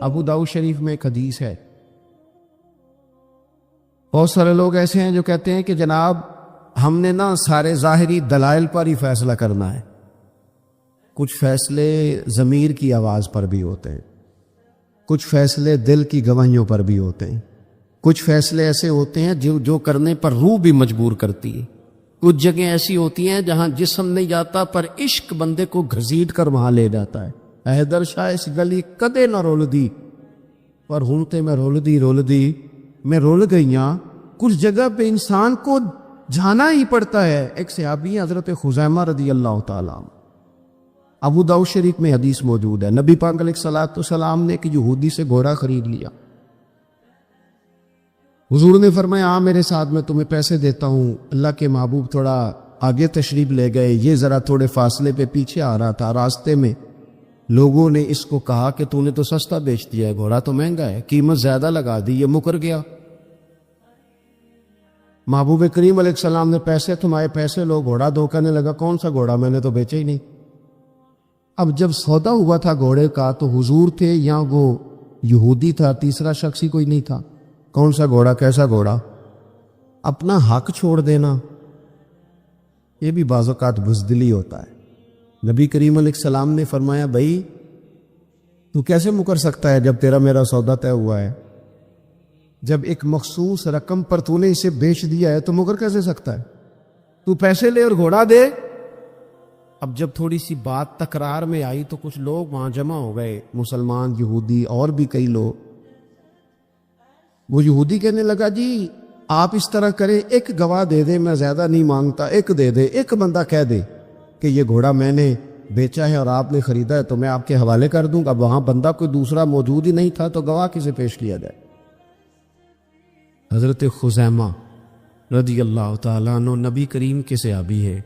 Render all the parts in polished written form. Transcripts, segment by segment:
ابو داؤد شریف میں ایک حدیث ہے. بہت سارے لوگ ایسے ہیں جو کہتے ہیں کہ جناب ہم نے نا سارے ظاہری دلائل پر ہی فیصلہ کرنا ہے. کچھ فیصلے ضمیر کی آواز پر بھی ہوتے ہیں، کچھ فیصلے دل کی گواہیوں پر بھی ہوتے ہیں، کچھ فیصلے ایسے ہوتے ہیں جو کرنے پر روح بھی مجبور کرتی ہے. کچھ جگہیں ایسی ہوتی ہیں جہاں جسم نہیں جاتا پر عشق بندے کو گھسیٹ کر وہاں لے جاتا ہے. حیدر شاہ اس گلی کدے نہ رول دی پر ہوں تے میں رول دی میں رول گئیاں. کچھ جگہ پہ انسان کو جانا ہی پڑتا ہے. ایک صحابی ہیں حضرت خزیمہ رضی اللہ تعالیٰ عنہ، ابو داؤد شریف میں حدیث موجود ہے. نبی پاک علیہ الصلوۃ والسلام نے ایک یہودی سے گھوڑا خرید لیا. حضور نے فرمایا آ میرے ساتھ، میں تمہیں پیسے دیتا ہوں. اللہ کے محبوب تھوڑا آگے تشریف لے گئے. یہ ذرا تھوڑے فاصلے پہ پیچھے آ رہا تھا. راستے میں لوگوں نے اس کو کہا کہ تو نے تو سستا بیچ دیا ہے، گھوڑا تو مہنگا ہے، قیمت زیادہ لگا دی. یہ مکر گیا. محبوب کریم علیہ السلام نے پیسے تمہارے پیسے لو. گھوڑا دو. کہنے لگا کون سا گھوڑا، میں نے تو بیچا ہی نہیں. اب جب سودا ہوا تھا گھوڑے کا تو حضور تھے یا وہ یہودی تھا، تیسرا شخص ہی کوئی نہیں تھا. کون سا گھوڑا، کیسا گھوڑا؟ اپنا حق چھوڑ دینا یہ بھی بعض اوقات بزدلی ہوتا ہے. نبی کریم علیہ السلام نے فرمایا بھائی تو کیسے مکر سکتا ہے جب تیرا میرا سودا طے ہوا ہے؟ جب ایک مخصوص رقم پر تو نے اسے بیچ دیا ہے تو مکر کیسے سکتا ہے؟ تو پیسے لے اور گھوڑا دے. اب جب تھوڑی سی بات تکرار میں آئی تو کچھ لوگ وہاں جمع ہو گئے، مسلمان، یہودی اور بھی کئی لوگ. وہ یہودی کہنے لگا جی آپ اس طرح کریں، ایک گواہ دے دیں، میں زیادہ نہیں مانگتا، ایک دے دے. ایک بندہ کہہ دے کہ یہ گھوڑا میں نے بیچا ہے اور آپ نے خریدا ہے تو میں آپ کے حوالے کر دوں. اب وہاں بندہ کوئی دوسرا موجود ہی نہیں تھا تو گواہ کسے پیش کیا جائے؟ حضرت خزیمہ رضی اللہ تعالیٰ عنہ نبی کریم کے صحابی ہے.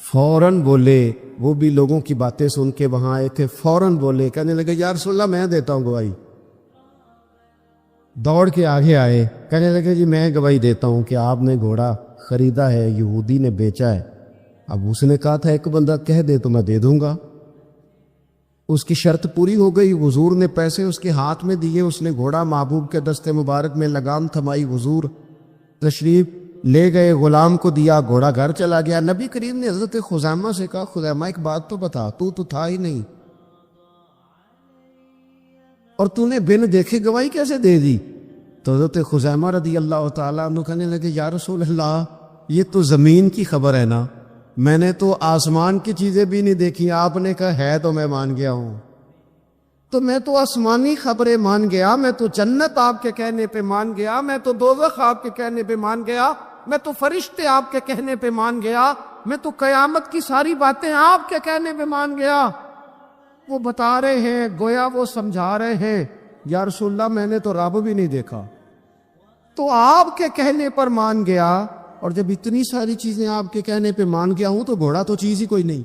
فوراً بولے، وہ بھی لوگوں کی باتیں سن کے وہاں آئے تھے، فوراً بولے، کہنے لگے یا رسول اللہ میں دیتا ہوں گواہی. دوڑ کے آگے آئے، کہنے لگے جی میں گواہی دیتا ہوں کہ آپ نے گھوڑا خریدا ہے، یہودی نے بیچا ہے. اب اس نے کہا تھا ایک بندہ کہہ دے تو میں دے دوں گا. اس کی شرط پوری ہو گئی. حضور نے پیسے اس کے ہاتھ میں دیے، اس نے گھوڑا محبوب کے دستے مبارک میں لگام تھمائی، حضور تشریف لے گئے، غلام کو دیا، گھوڑا گھر چلا گیا. نبی کریم نے حضرت خزیمہ سے کہا خزیمہ ایک بات تو بتا، تو تھا ہی نہیں اور تو نے بن دیکھے گواہی کیسے دے دی؟ تو حضرت خزیمہ رضی اللہ تعالیٰ عنہ کہنے لگے یا رسول اللہ یہ تو زمین کی خبر ہے نا، میں نے تو آسمان کی چیزیں بھی نہیں دیکھی. آپ نے کہا ہے تو میں مان گیا ہوں. تو میں تو آسمانی خبریں مان گیا، میں تو جنت آپ کے کہنے پہ مان گیا، میں تو دوزخ آپ کے کہنے پہ مان گیا، میں تو فرشتے آپ کے کہنے پہ مان گیا، میں تو قیامت کی ساری باتیں آپ کے کہنے پہ مان گیا. وہ بتا رہے ہیں، گویا وہ سمجھا رہے ہیں یا رسول اللہ میں نے تو رب بھی نہیں دیکھا، تو آپ کے کہنے پر مان گیا. اور جب اتنی ساری چیزیں آپ کے کہنے پہ مان گیا ہوں تو گھوڑا تو چیز ہی کوئی نہیں.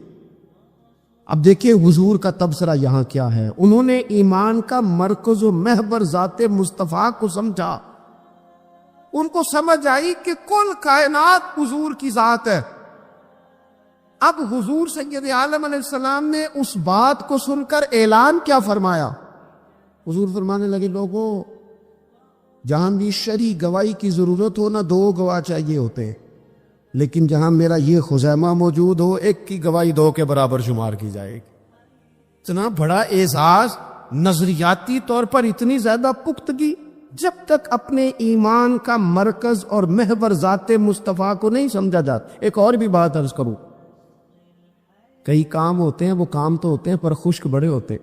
اب دیکھیں حضور کا تبصرہ یہاں کیا ہے. انہوں نے ایمان کا مرکز و محور ذات مصطفیٰ کو سمجھا. ان کو سمجھ آئی کہ کل کائنات حضور کی ذات ہے. اب حضور سید عالم علیہ السلام نے اس بات کو سن کر اعلان کیا فرمایا؟ حضور فرمانے لگے لوگوں جہاں بھی شرعی گواہی کی ضرورت ہو نہ دو گواہ چاہیے ہوتے ہیں، لیکن جہاں میرا یہ خزیمہ موجود ہو ایک کی گواہی دو کے برابر شمار کی جائے گی. اتنا بڑا اعزاز، نظریاتی طور پر اتنی زیادہ پختگی. جب تک اپنے ایمان کا مرکز اور محور ذات مصطفیٰ کو نہیں سمجھا جاتا. ایک اور بھی بات عرض کروں، کئی کام ہوتے ہیں، وہ کام تو ہوتے ہیں پر خشک بڑے ہوتے.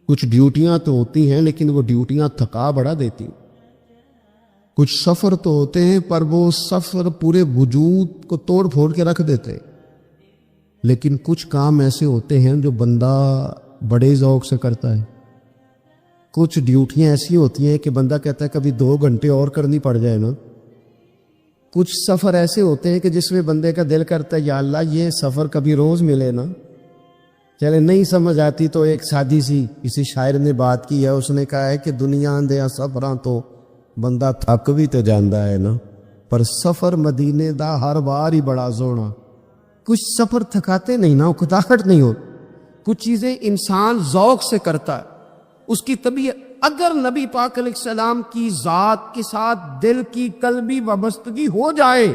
کچھ ڈیوٹیاں تو ہوتی ہیں لیکن وہ ڈیوٹیاں تھکا بڑا دیتی. کچھ سفر تو ہوتے ہیں پر وہ سفر پورے وجود کو توڑ پھوڑ کے رکھ دیتے. لیکن کچھ کام ایسے ہوتے ہیں جو بندہ بڑے ذوق سے کرتا ہے. کچھ ڈیوٹیاں ایسی ہوتی ہیں کہ بندہ کہتا ہے کبھی 2 گھنٹے اور کرنی پڑ جائے نا. کچھ سفر ایسے ہوتے ہیں کہ جس میں بندے کا دل کرتا ہے یا اللہ یہ سفر کبھی روز ملے نا. چلے نہیں سمجھ آتی تو ایک سادی سی کسی شاعر نے بات کی ہے، اس نے کہا ہے کہ دنیا دیا سفراں تو بندہ تھک بھی تو جاندا ہے نا، پر سفر مدینے دا ہر بار ہی بڑا سونا. کچھ سفر تھکاتے نہیں نا، اکتاہٹ نہیں ہو. کچھ چیزیں انسان ذوق سے کرتا ہے، اس کی طبیعت، اگر نبی پاک علیہ السلام کی ذات کے ساتھ دل کی قلبی وابستگی ہو جائے،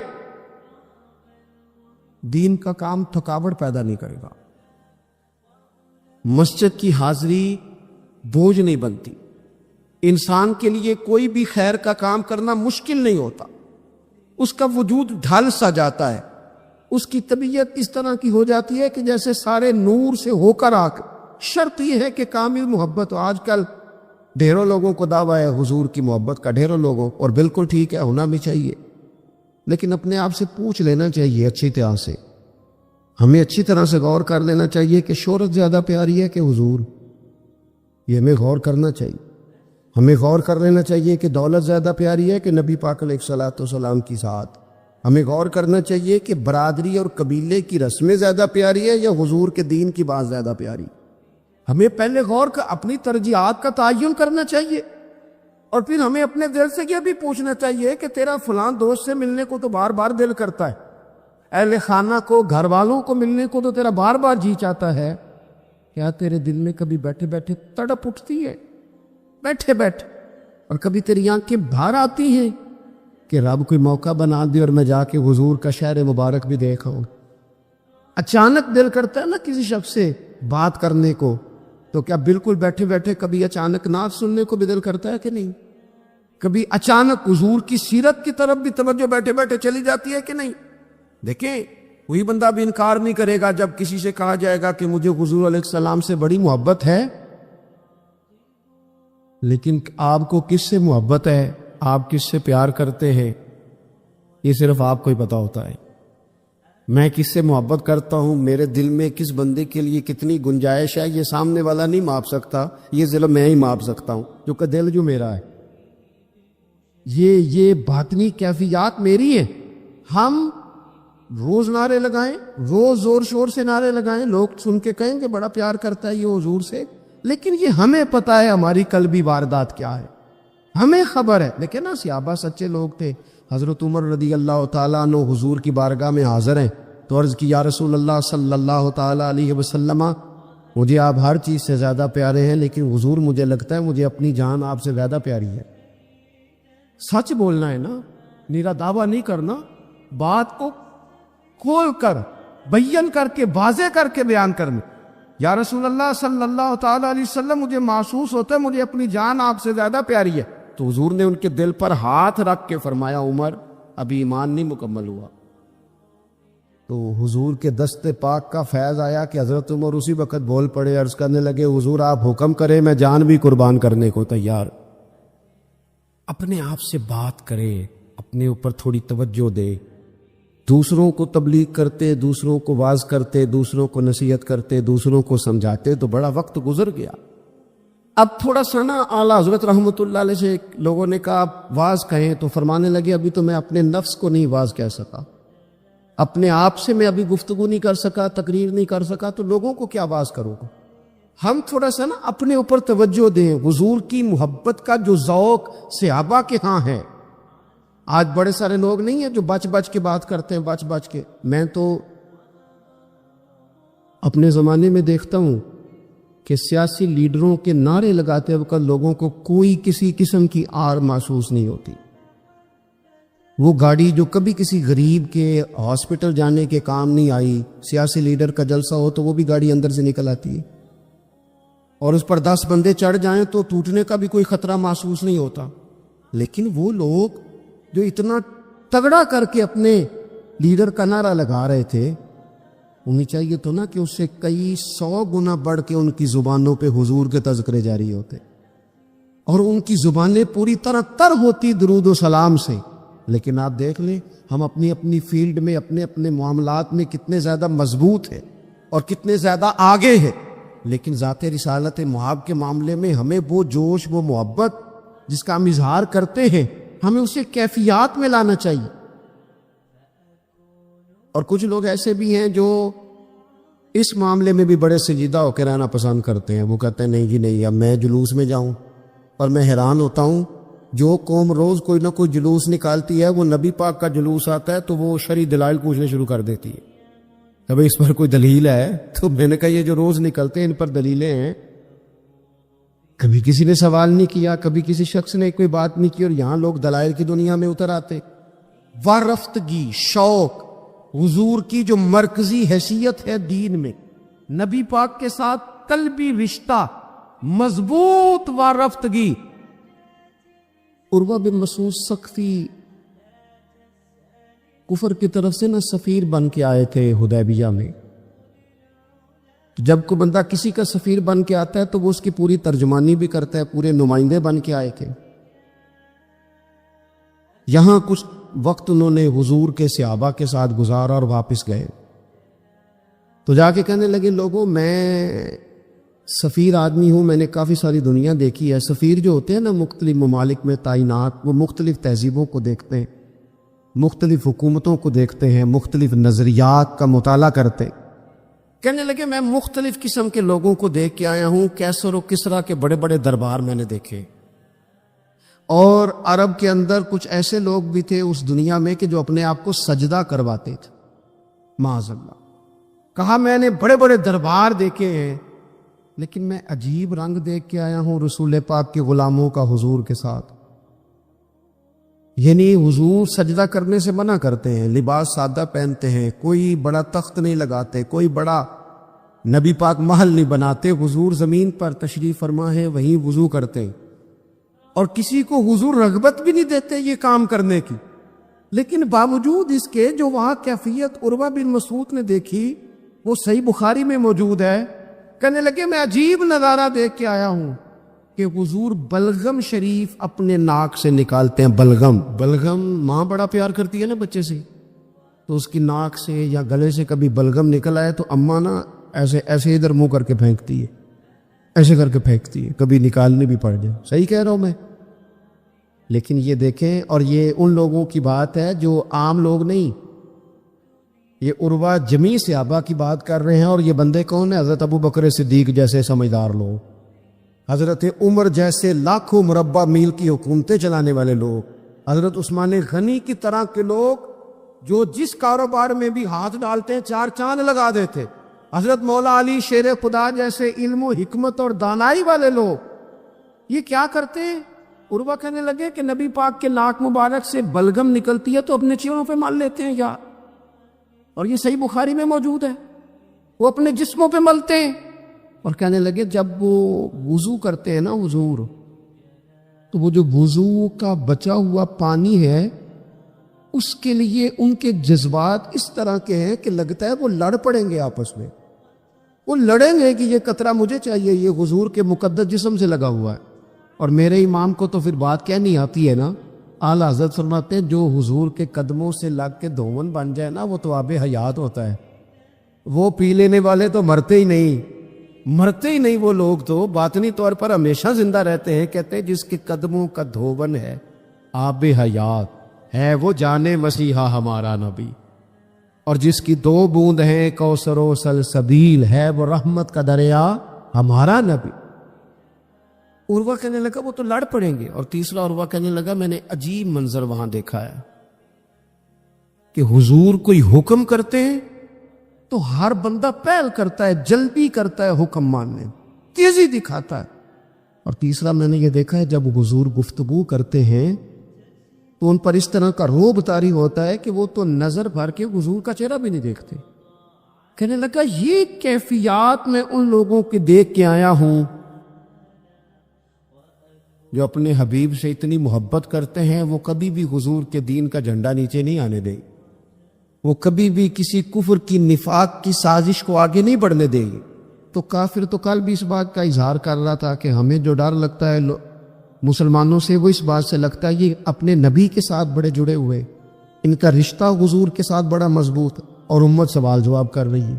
دین کا کام تھکاوٹ پیدا نہیں کرے گا، مسجد کی حاضری بوجھ نہیں بنتی، انسان کے لیے کوئی بھی خیر کا کام کرنا مشکل نہیں ہوتا، اس کا وجود ڈھل سا جاتا ہے، اس کی طبیعت اس طرح کی ہو جاتی ہے کہ جیسے سارے نور سے ہو کر آ کر۔ شرط یہ ہے کہ کامل محبت ہو۔ آج کل ڈھیروں لوگوں کو دعویٰ ہے حضور کی محبت کا، ڈھیروں لوگوں، اور بالکل ٹھیک ہے، ہونا بھی چاہیے، لیکن اپنے آپ سے پوچھ لینا چاہیے اچھی طرح سے، ہمیں اچھی طرح سے غور کر لینا چاہیے کہ شہرت زیادہ پیاری ہے کہ حضور، یہ ہمیں غور کرنا چاہیے۔ ہمیں غور کر لینا چاہیے کہ دولت زیادہ پیاری ہے کہ نبی پاک علیہ الصلوۃ والسلام کی ذات۔ ہمیں غور کرنا چاہیے کہ برادری اور قبیلے کی رسمیں زیادہ پیاری ہے یا حضور کے دین کی بات زیادہ پیاری۔ ہمیں پہلے غور کر اپنی ترجیحات کا تعین کرنا چاہیے، اور پھر ہمیں اپنے دل سے یہ بھی پوچھنا چاہیے کہ تیرا فلاں دوست سے ملنے کو تو بار بار دل کرتا ہے، اہل خانہ کو، گھر والوں کو ملنے کو تو تیرا بار بار جی چاہتا ہے، کیا تیرے دل میں کبھی بیٹھے بیٹھے تڑپ اٹھتی ہے، بیٹھے بیٹھے، اور کبھی تیری آنکھیں باہر آتی ہیں کہ رب کوئی موقع بنا دے اور میں جا کے حضور کا شہر مبارک بھی دیکھا ہوں؟ اچانک دل کرتا ہے نا کسی شخص سے بات کرنے کو، تو کیا بالکل بیٹھے بیٹھے کبھی اچانک نعت سننے کو بھی دل کرتا ہے کہ نہیں؟ کبھی اچانک حضور کی سیرت کی طرف بھی توجہ بیٹھے بیٹھے چلی جاتی ہے کہ نہیں؟ دیکھیں، وہی بندہ بھی انکار نہیں کرے گا جب کسی سے کہا جائے گا کہ مجھے حضور علیہ السلام سے بڑی محبت ہے، لیکن آپ کو کس سے محبت ہے، آپ کس سے پیار کرتے ہیں، یہ صرف آپ کو ہی پتا ہوتا ہے۔ میں کس سے محبت کرتا ہوں، میرے دل میں کس بندے کے لیے کتنی گنجائش ہے، یہ سامنے والا نہیں ماپ سکتا، یہ ضلع میں ہی ماپ سکتا ہوں، جو کہ دل جو میرا ہے، یہ باطنی کیفیات میری ہیں۔ ہم روز نعرے لگائیں، روز زور شور سے نعرے لگائیں، لوگ سن کے کہیں کہ بڑا پیار کرتا ہے یہ حضور سے، لیکن یہ ہمیں پتا ہے ہماری قلبی واردات کیا ہے، ہمیں خبر ہے۔ لیکن نا صحابہ سچے لوگ تھے، حضرت عمر رضی اللہ تعالیٰ عنہ حضور کی بارگاہ میں حاضر ہیں، تو عرض کی یا رسول اللہ صلی اللہ تعالیٰ علیہ وسلم، مجھے آپ ہر چیز سے زیادہ پیارے ہیں، لیکن حضور مجھے لگتا ہے مجھے اپنی جان آپ سے زیادہ پیاری ہے۔ سچ بولنا ہے نا، میرا دعویٰ نہیں کرنا، بات کو کھول کر بیان کر کے واضح کر کے بیان کرنا۔ یا رسول اللہ صلی اللہ تعالیٰ علیہ وسلم، مجھے محسوس ہوتا ہے مجھے اپنی جان آپ سے زیادہ پیاری ہے، تو حضور نے ان کے دل پر ہاتھ رکھ کے فرمایا عمر ابھی ایمان نہیں مکمل ہوا۔ تو حضور کے دست پاک کا فیض آیا کہ حضرت عمر اسی وقت بول پڑے، عرض کرنے لگے حضور آپ حکم کریں، میں جان بھی قربان کرنے کو تیار۔ اپنے آپ سے بات کرے، اپنے اوپر تھوڑی توجہ دے، دوسروں کو تبلیغ کرتے، دوسروں کو واعظ کرتے، دوسروں کو نصیحت کرتے، دوسروں کو سمجھاتے تو بڑا وقت گزر گیا۔ اب تھوڑا سا نا اعلیٰ حضرت رحمۃ اللہ علیہ سے لوگوں نے کہا آپ واعظ کہیں، تو فرمانے لگے ابھی تو میں اپنے نفس کو نہیں واعظ کہہ سکا، اپنے آپ سے میں ابھی گفتگو نہیں کر سکا، تقریر نہیں کر سکا، تو لوگوں کو کیا واعظ کروں گا۔ ہم تھوڑا سا نا اپنے اوپر توجہ دیں، حضور کی محبت کا جو ذوق صحابہ کے ہاں ہے۔ آج بڑے سارے لوگ نہیں ہیں جو بچ بچ کے بات کرتے ہیں، بچ بچ کے۔ میں تو اپنے زمانے میں دیکھتا ہوں کہ سیاسی لیڈروں کے نعرے لگاتے وقت لوگوں کو کوئی کسی قسم کی آر محسوس نہیں ہوتی۔ وہ گاڑی جو کبھی کسی غریب کے ہاسپٹل جانے کے کام نہیں آئی، سیاسی لیڈر کا جلسہ ہو تو وہ بھی گاڑی اندر سے نکل آتی ہے، اور اس پر 10 بندے چڑھ جائیں تو ٹوٹنے کا بھی کوئی خطرہ محسوس نہیں ہوتا۔ لیکن وہ لوگ جو اتنا تگڑا کر کے اپنے لیڈر کا نعرہ لگا رہے تھے، انہیں چاہیے تو نا کہ اس سے کئی 100 گنا بڑھ کے ان کی زبانوں پہ حضور کے تذکرے جاری ہوتے، اور ان کی زبانیں پوری طرح تر ہوتی درود و سلام سے۔ لیکن آپ دیکھ لیں ہم اپنی اپنی فیلڈ میں، اپنے اپنے معاملات میں کتنے زیادہ مضبوط ہیں اور کتنے زیادہ آگے ہیں، لیکن ذات رسالت محب کے معاملے میں ہمیں وہ جوش، وہ محبت جس کا ہم اظہار کرتے ہیں، ہمیں اسے کیفیات میں لانا چاہیے۔ اور کچھ لوگ ایسے بھی ہیں جو اس معاملے میں بھی بڑے سنجیدہ ہو کے رہنا پسند کرتے ہیں، وہ کہتے ہیں نہیں جی نہیں، اب میں جلوس میں جاؤں۔ اور میں حیران ہوتا ہوں، جو قوم روز کوئی نہ کوئی جلوس نکالتی ہے، وہ نبی پاک کا جلوس آتا ہے تو وہ شرعی دلائل پوچھنے شروع کر دیتی ہے۔ کہ بھئی اس پر کوئی دلیل ہے؟ تو میں نے کہا یہ جو روز نکلتے ہیں ان پر دلیلیں ہیں. کبھی کسی نے سوال نہیں کیا، کبھی کسی شخص نے کوئی بات نہیں کی، اور یہاں لوگ دلائل کی دنیا میں اتر آتے. وارفتگی، شوق، حضور کی جو مرکزی حیثیت ہے دین میں، نبی پاک کے ساتھ قلبی رشتہ، مضبوط وارفتگی. عروہ بن مسعود سختی کفر کی طرف سے سفیر بن کے آئے تھے حدیبیہ میں. جب کوئی بندہ کسی کا سفیر بن کے آتا ہے تو وہ اس کی پوری ترجمانی بھی کرتا ہے، پورے نمائندے بن کے آئے تھے. یہاں کچھ وقت انہوں نے حضور کے صحابہ کے ساتھ گزارا اور واپس گئے. تو جا کے کہنے لگے لوگوں میں سفیر آدمی ہوں، میں نے کافی ساری دنیا دیکھی ہے. سفیر جو ہوتے ہیں نا مختلف ممالک میں تعینات، وہ مختلف تہذیبوں کو دیکھتے ہیں، مختلف حکومتوں کو دیکھتے ہیں، مختلف نظریات کا مطالعہ کرتے. کہنے لگے میں مختلف قسم کے لوگوں کو دیکھ کے آیا ہوں، کیسر و کسرا کے بڑے بڑے دربار میں نے دیکھے، اور عرب کے اندر کچھ ایسے لوگ بھی تھے اس دنیا میں کہ جو اپنے آپ کو سجدہ کرواتے تھے. معاذ اللہ. کہا میں نے بڑے بڑے دربار دیکھے ہیں، لیکن میں عجیب رنگ دیکھ کے آیا ہوں رسول پاک کے غلاموں کا حضور کے ساتھ. یعنی حضور سجدہ کرنے سے منع کرتے ہیں، لباس سادہ پہنتے ہیں، کوئی بڑا تخت نہیں لگاتے، کوئی بڑا نبی پاک محل نہیں بناتے. حضور زمین پر تشریف فرما ہے، وہیں وضو کرتے ہیں، اور کسی کو حضور رغبت بھی نہیں دیتے یہ کام کرنے کی. لیکن باوجود اس کے جو وہاں کیفیت عروہ بن مسعود نے دیکھی وہ صحیح بخاری میں موجود ہے. کہنے لگے میں عجیب نظارہ دیکھ کے آیا ہوں کہ حضور بلغم شریف اپنے ناک سے نکالتے ہیں. بلغم ماں بڑا پیار کرتی ہے نا بچے سے، تو اس کی ناک سے یا گلے سے کبھی بلغم نکل آئے تو اماں نا ایسے ادھر منہ کر کے پھینکتی ہے، ایسے کر کے پھینکتی ہے، کبھی نکالنے بھی پڑ جائے. صحیح کہہ رہا ہوں میں؟ لیکن یہ دیکھیں، اور یہ ان لوگوں کی بات ہے جو عام لوگ نہیں، یہ عروہ جمیع صحابہ کی بات کر رہے ہیں. اور یہ بندے کون ہیں؟ حضرت ابو بکر صدیق جیسے سمجھدار لوگ، حضرت عمر جیسے لاکھوں مربع میل کی حکومتیں چلانے والے لوگ، حضرت عثمان غنی کی طرح کے لوگ جو جس کاروبار میں بھی ہاتھ ڈالتے ہیں چار چاند لگا دیتے. حضرت مولا علی شیر خدا جیسے علم و حکمت اور دانائی والے لوگ، یہ کیا کرتے ہیں؟ عروہ کہنے لگے کہ نبی پاک کے ناک مبارک سے بلغم نکلتی ہے تو اپنے چہروں پہ مل لیتے ہیں یار. اور یہ صحیح بخاری میں موجود ہے، وہ اپنے جسموں پہ ملتے ہیں. اور کہنے لگے جب وہ وضو کرتے ہیں نا حضور، تو وہ جو وضو کا بچا ہوا پانی ہے اس کے لیے ان کے جذبات اس طرح کے ہیں کہ لگتا ہے وہ لڑ پڑیں گے آپس میں. وہ لڑیں گے کہ یہ قطرہ مجھے چاہیے، یہ حضور کے مقدس جسم سے لگا ہوا ہے. اور میرے امام کو تو پھر بات کہنی آتی ہے نا. اعلیٰ حضرت فرماتے ہیں جو حضور کے قدموں سے لگ کے دھون بن جائے نا وہ تو آب حیات ہوتا ہے. وہ پی لینے والے تو مرتے ہی نہیں وہ لوگ تو باطنی طور پر ہمیشہ زندہ رہتے ہیں. کہتے ہیں جس کے قدموں کا دھون ہے آب حیات ہے، وہ جانے مسیحا ہمارا نبی. اور جس کی 2 بوند ہیں کوثر و سلسبیل ہے، وہ رحمت کا دریا ہمارا نبی. عروہ کہنے لگا وہ تو لڑ پڑیں گے. اور تیسرا عروہ کہنے لگا میں نے عجیب منظر وہاں دیکھا ہے کہ حضور کوئی حکم کرتے ہیں تو ہر بندہ پہل کرتا ہے، جلدی کرتا ہے حکم ماننے، تیزی دکھاتا ہے. اور تیسرا میں نے یہ دیکھا ہے جب حضور گفتگو کرتے ہیں تو ان پر اس طرح کا رعب طاری ہوتا ہے کہ وہ تو نظر بھر کے حضور کا چہرہ بھی نہیں دیکھتے. کہنے لگا یہ کیفیات میں ان لوگوں کے دیکھ کے آیا ہوں جو اپنے حبیب سے اتنی محبت کرتے ہیں. وہ کبھی بھی حضور کے دین کا جھنڈا نیچے نہیں آنے دیں، وہ کبھی بھی کسی کفر کی نفاق کی سازش کو آگے نہیں بڑھنے دیں گے. تو کافر تو کل بھی اس بات کا اظہار کر رہا تھا کہ ہمیں جو ڈر لگتا ہے مسلمانوں سے وہ اس بات سے لگتا ہے یہ اپنے نبی کے ساتھ بڑے جڑے ہوئے، ان کا رشتہ حضور کے ساتھ بڑا مضبوط. اور امت سوال جواب کر رہی ہے،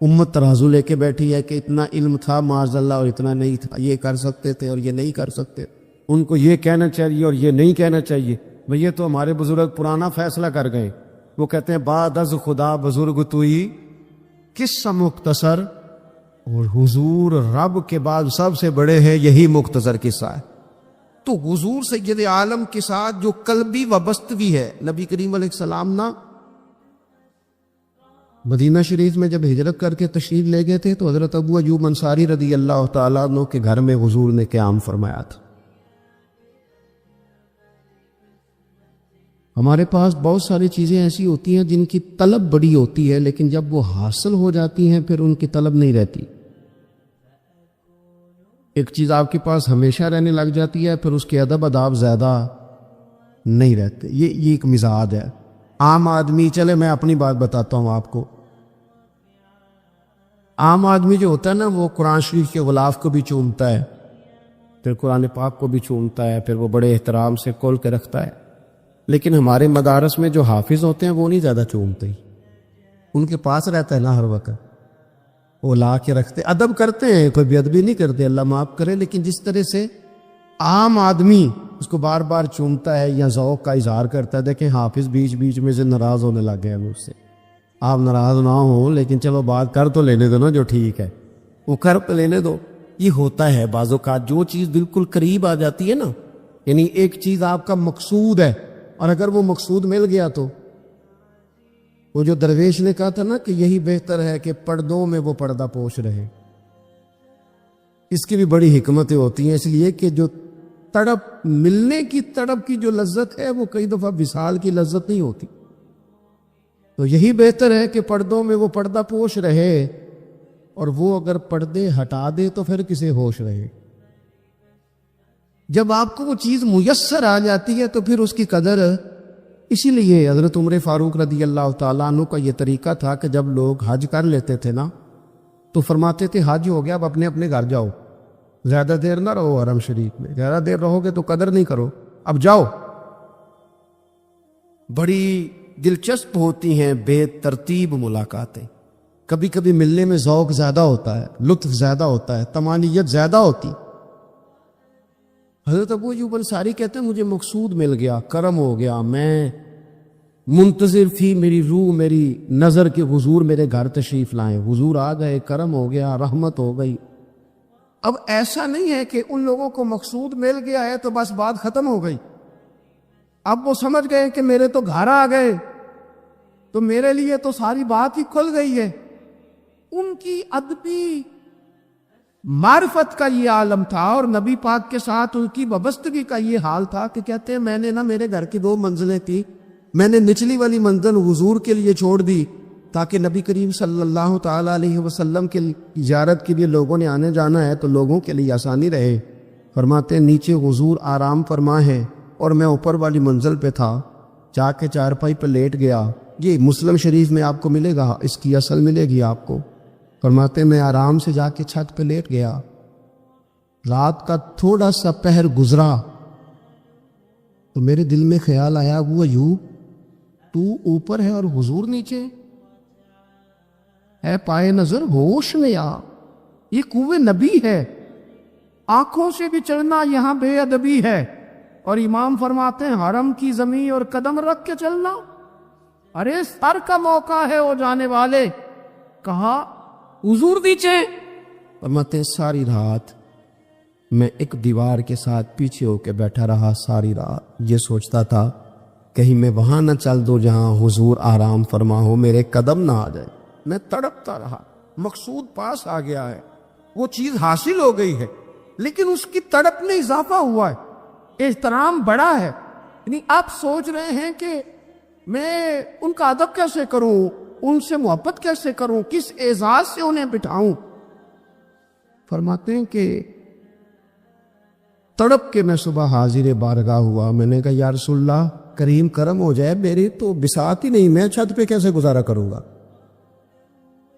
امت ترازو لے کے بیٹھی ہے کہ اتنا علم تھا معاذ اللہ اور اتنا نہیں تھا، یہ کر سکتے تھے اور یہ نہیں کر سکتے، ان کو یہ کہنا چاہیے اور یہ نہیں کہنا چاہیے. بھئی یہ تو ہمارے بزرگ پرانا فیصلہ کر گئے. وہ کہتے ہیں بعد از خدا بزرگ توئی قصہ مختصر، اور حضور رب کے بعد سب سے بڑے ہیں، یہی مختصر قصہ ہے. تو حضور سید عالم کے ساتھ جو قلبی وابستگی ہے، نبی کریم علیہ السلام نا مدینہ شریف میں جب ہجرت کر کے تشریف لے گئے تھے تو حضرت ابو ایوب انصاری رضی اللہ تعالیٰ عنہ کے گھر میں حضور نے قیام فرمایا تھا۔ ہمارے پاس بہت ساری چیزیں ایسی ہوتی ہیں جن کی طلب بڑی ہوتی ہے، لیکن جب وہ حاصل ہو جاتی ہیں پھر ان کی طلب نہیں رہتی۔ ایک چیز آپ کے پاس ہمیشہ رہنے لگ جاتی ہے، پھر اس کے ادب آداب زیادہ نہیں رہتے۔ یہ ایک مزاج ہے عام آدمی۔ چلے میں اپنی بات بتاتا ہوں آپ کو۔ عام آدمی جو ہوتا ہے نا، وہ قرآن شریف کے غلاف کو بھی چومتا ہے، پھر قرآن پاک کو بھی چومتا ہے، پھر وہ بڑے احترام سے کھول کے رکھتا ہے۔ لیکن ہمارے مدارس میں جو حافظ ہوتے ہیں وہ نہیں زیادہ چومتے، ان کے پاس رہتا ہے نا ہر وقت، وہ لا کے رکھتے، ادب کرتے ہیں، کوئی بے ادبی نہیں کرتے، اللہ معاف کرے۔ لیکن جس طرح سے عام آدمی اس کو بار بار چومتا ہے یا ذوق کا اظہار کرتا ہے، دیکھیں حافظ بیچ بیچ میں سے ناراض ہونے لگ گئے مجھ سے۔ آپ ناراض نہ ہوں، لیکن چلو بات کر تو لینے دو نا جو ٹھیک ہے، وہ کر تو لینے دو۔ یہ ہوتا ہے بعض اوقات، جو چیز بالکل قریب آ جاتی ہے نا، یعنی ایک چیز آپ کا مقصود ہے اور اگر وہ مقصود مل گیا تو وہ جو درویش نے کہا تھا نا کہ یہی بہتر ہے کہ پردوں میں وہ پردہ پوش رہے، اس کی بھی بڑی حکمتیں ہوتی ہیں، اس لیے کہ جو تڑپ، ملنے کی تڑپ کی جو لذت ہے وہ کئی دفعہ وصال کی لذت نہیں ہوتی، تو یہی بہتر ہے کہ پردوں میں وہ پردہ پوش رہے، اور وہ اگر پردے ہٹا دے تو پھر کسے ہوش رہے۔ جب آپ کو وہ چیز میسر آ جاتی ہے تو پھر اس کی قدر، اسی لیے حضرت عمر فاروق رضی اللہ تعالیٰ عنہ کا یہ طریقہ تھا کہ جب لوگ حج کر لیتے تھے نا تو فرماتے تھے حج ہو گیا، اب اپنے اپنے گھر جاؤ، زیادہ دیر نہ رہو حرم شریف میں، زیادہ دیر رہو گے تو قدر نہیں کرو، اب جاؤ۔ بڑی دلچسپ ہوتی ہیں بے ترتیب ملاقاتیں، کبھی کبھی ملنے میں ذوق زیادہ ہوتا ہے، لطف زیادہ ہوتا ہے، طمانینت زیادہ ہوتی۔ حضرت ابو ایوب انصاری کہتے ہیں مجھے مقصود مل گیا، کرم ہو گیا، میں منتظر تھی، میری روح، میری نظر کے حضور میرے گھر تشریف لائیں، حضور آ گئے، کرم ہو گیا، رحمت ہو گئی۔ اب ایسا نہیں ہے کہ ان لوگوں کو مقصود مل گیا ہے تو بس بات ختم ہو گئی، اب وہ سمجھ گئے کہ میرے تو گھر آ گئے تو میرے لیے تو ساری بات ہی کھل گئی ہے۔ ان کی ادبی معرفت کا یہ عالم تھا، اور نبی پاک کے ساتھ ان کی وابستگی کا یہ حال تھا کہ کہتے ہیں میں نے نا، میرے گھر کی 2 منزلیں تھی، میں نے نچلی والی منزل حضور کے لیے چھوڑ دی تاکہ نبی کریم صلی اللہ تعالیٰ علیہ وسلم کے زیارت کے لیے لوگوں نے آنے جانا ہے تو لوگوں کے لیے آسانی رہے۔ فرماتے ہیں نیچے حضور آرام فرما ہے اور میں اوپر والی منزل پہ تھا، جا کے چارپائی پہ لیٹ گیا۔ یہ مسلم شریف میں آپ کو ملے گا، اس کی اصل ملے گی آپ کو۔ فرماتے میں آرام سے جا کے چھت پہ لیٹ گیا، رات کا تھوڑا سا پہر گزرا تو میرے دل میں خیال آیا، وہ ایوب تو اوپر ہے اور حضور نیچے ہے، پائے نظر ہوش میں آ، یہ کوہ نبی ہے، آنکھوں سے بھی چلنا یہاں بے ادبی ہے۔ اور امام فرماتے ہیں حرم کی زمین اور قدم رکھ کے چلنا، ارے سر کا موقع ہے وہ جانے والے، کہا حضور نیچے۔ فرماتے ہیں ساری رات میں ایک دیوار کے ساتھ پیچھے ہو کے بیٹھا رہا، ساری رات یہ سوچتا تھا کہیں میں وہاں نہ چل دو جہاں حضور آرام فرما ہو، میرے قدم نہ آ جائے۔ میں تڑپتا رہا، مقصود پاس آ گیا ہے، وہ چیز حاصل ہو گئی ہے، لیکن اس کی تڑپ میں اضافہ ہوا ہے، احترام بڑا ہے۔ یعنی آپ سوچ رہے ہیں کہ میں ان کا ادب کیسے کروں، ان سے محبت کیسے کروں، کس اعزاز سے انہیں بٹھاؤں۔ فرماتے ہیں کہ تڑپ کے میں صبح حاضر بارگاہ ہوا، میں نے کہا یا رسول اللہ کریم کرم ہو جائے، میری تو بساط ہی نہیں، میں چھت پہ کیسے گزارا کروں گا۔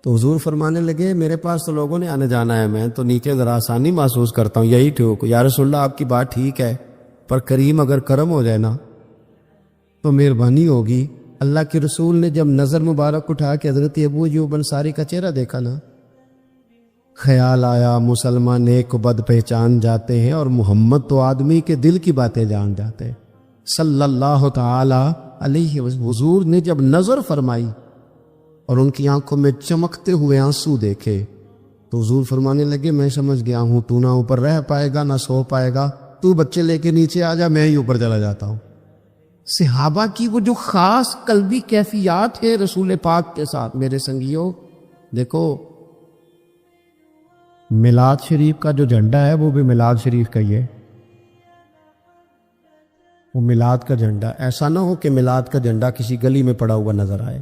تو حضور فرمانے لگے میرے پاس تو لوگوں نے آنے جانا ہے، میں تو نیچے ذرا آسانی محسوس کرتا ہوں، یہی ٹھیک۔ یا رسول اللہ آپ کی بات ٹھیک ہے، پر کریم اگر کرم ہو جائے نا تو مہربانی ہوگی۔ اللہ کے رسول نے جب نظر مبارک اٹھا کے حضرت ابو ایوب انصاری کا چہرہ دیکھا نا، خیال آیا مسلمان نیک و بد پہچان جاتے ہیں اور محمد تو آدمی کے دل کی باتیں جان جاتے ہیں صلی اللہ تعالی علیہ وسلم۔ حضور نے جب نظر فرمائی اور ان کی آنکھوں میں چمکتے ہوئے آنسو دیکھے تو حضور فرمانے لگے میں سمجھ گیا ہوں تو نہ اوپر رہ پائے گا نہ سو پائے گا، تو بچے لے کے نیچے آ جا، میں ہی اوپر چلا جاتا ہوں۔ صحابہ کی وہ جو خاص قلبی کیفیات ہے رسول پاک کے ساتھ. میرے سنگیوں دیکھو، میلاد شریف کا جو جھنڈا ہے وہ بھی میلاد شریف کا ہی ہے. وہ میلاد کا جھنڈا، ایسا نہ ہو کہ میلاد کا جھنڈا کسی گلی میں پڑا ہوا نظر آئے،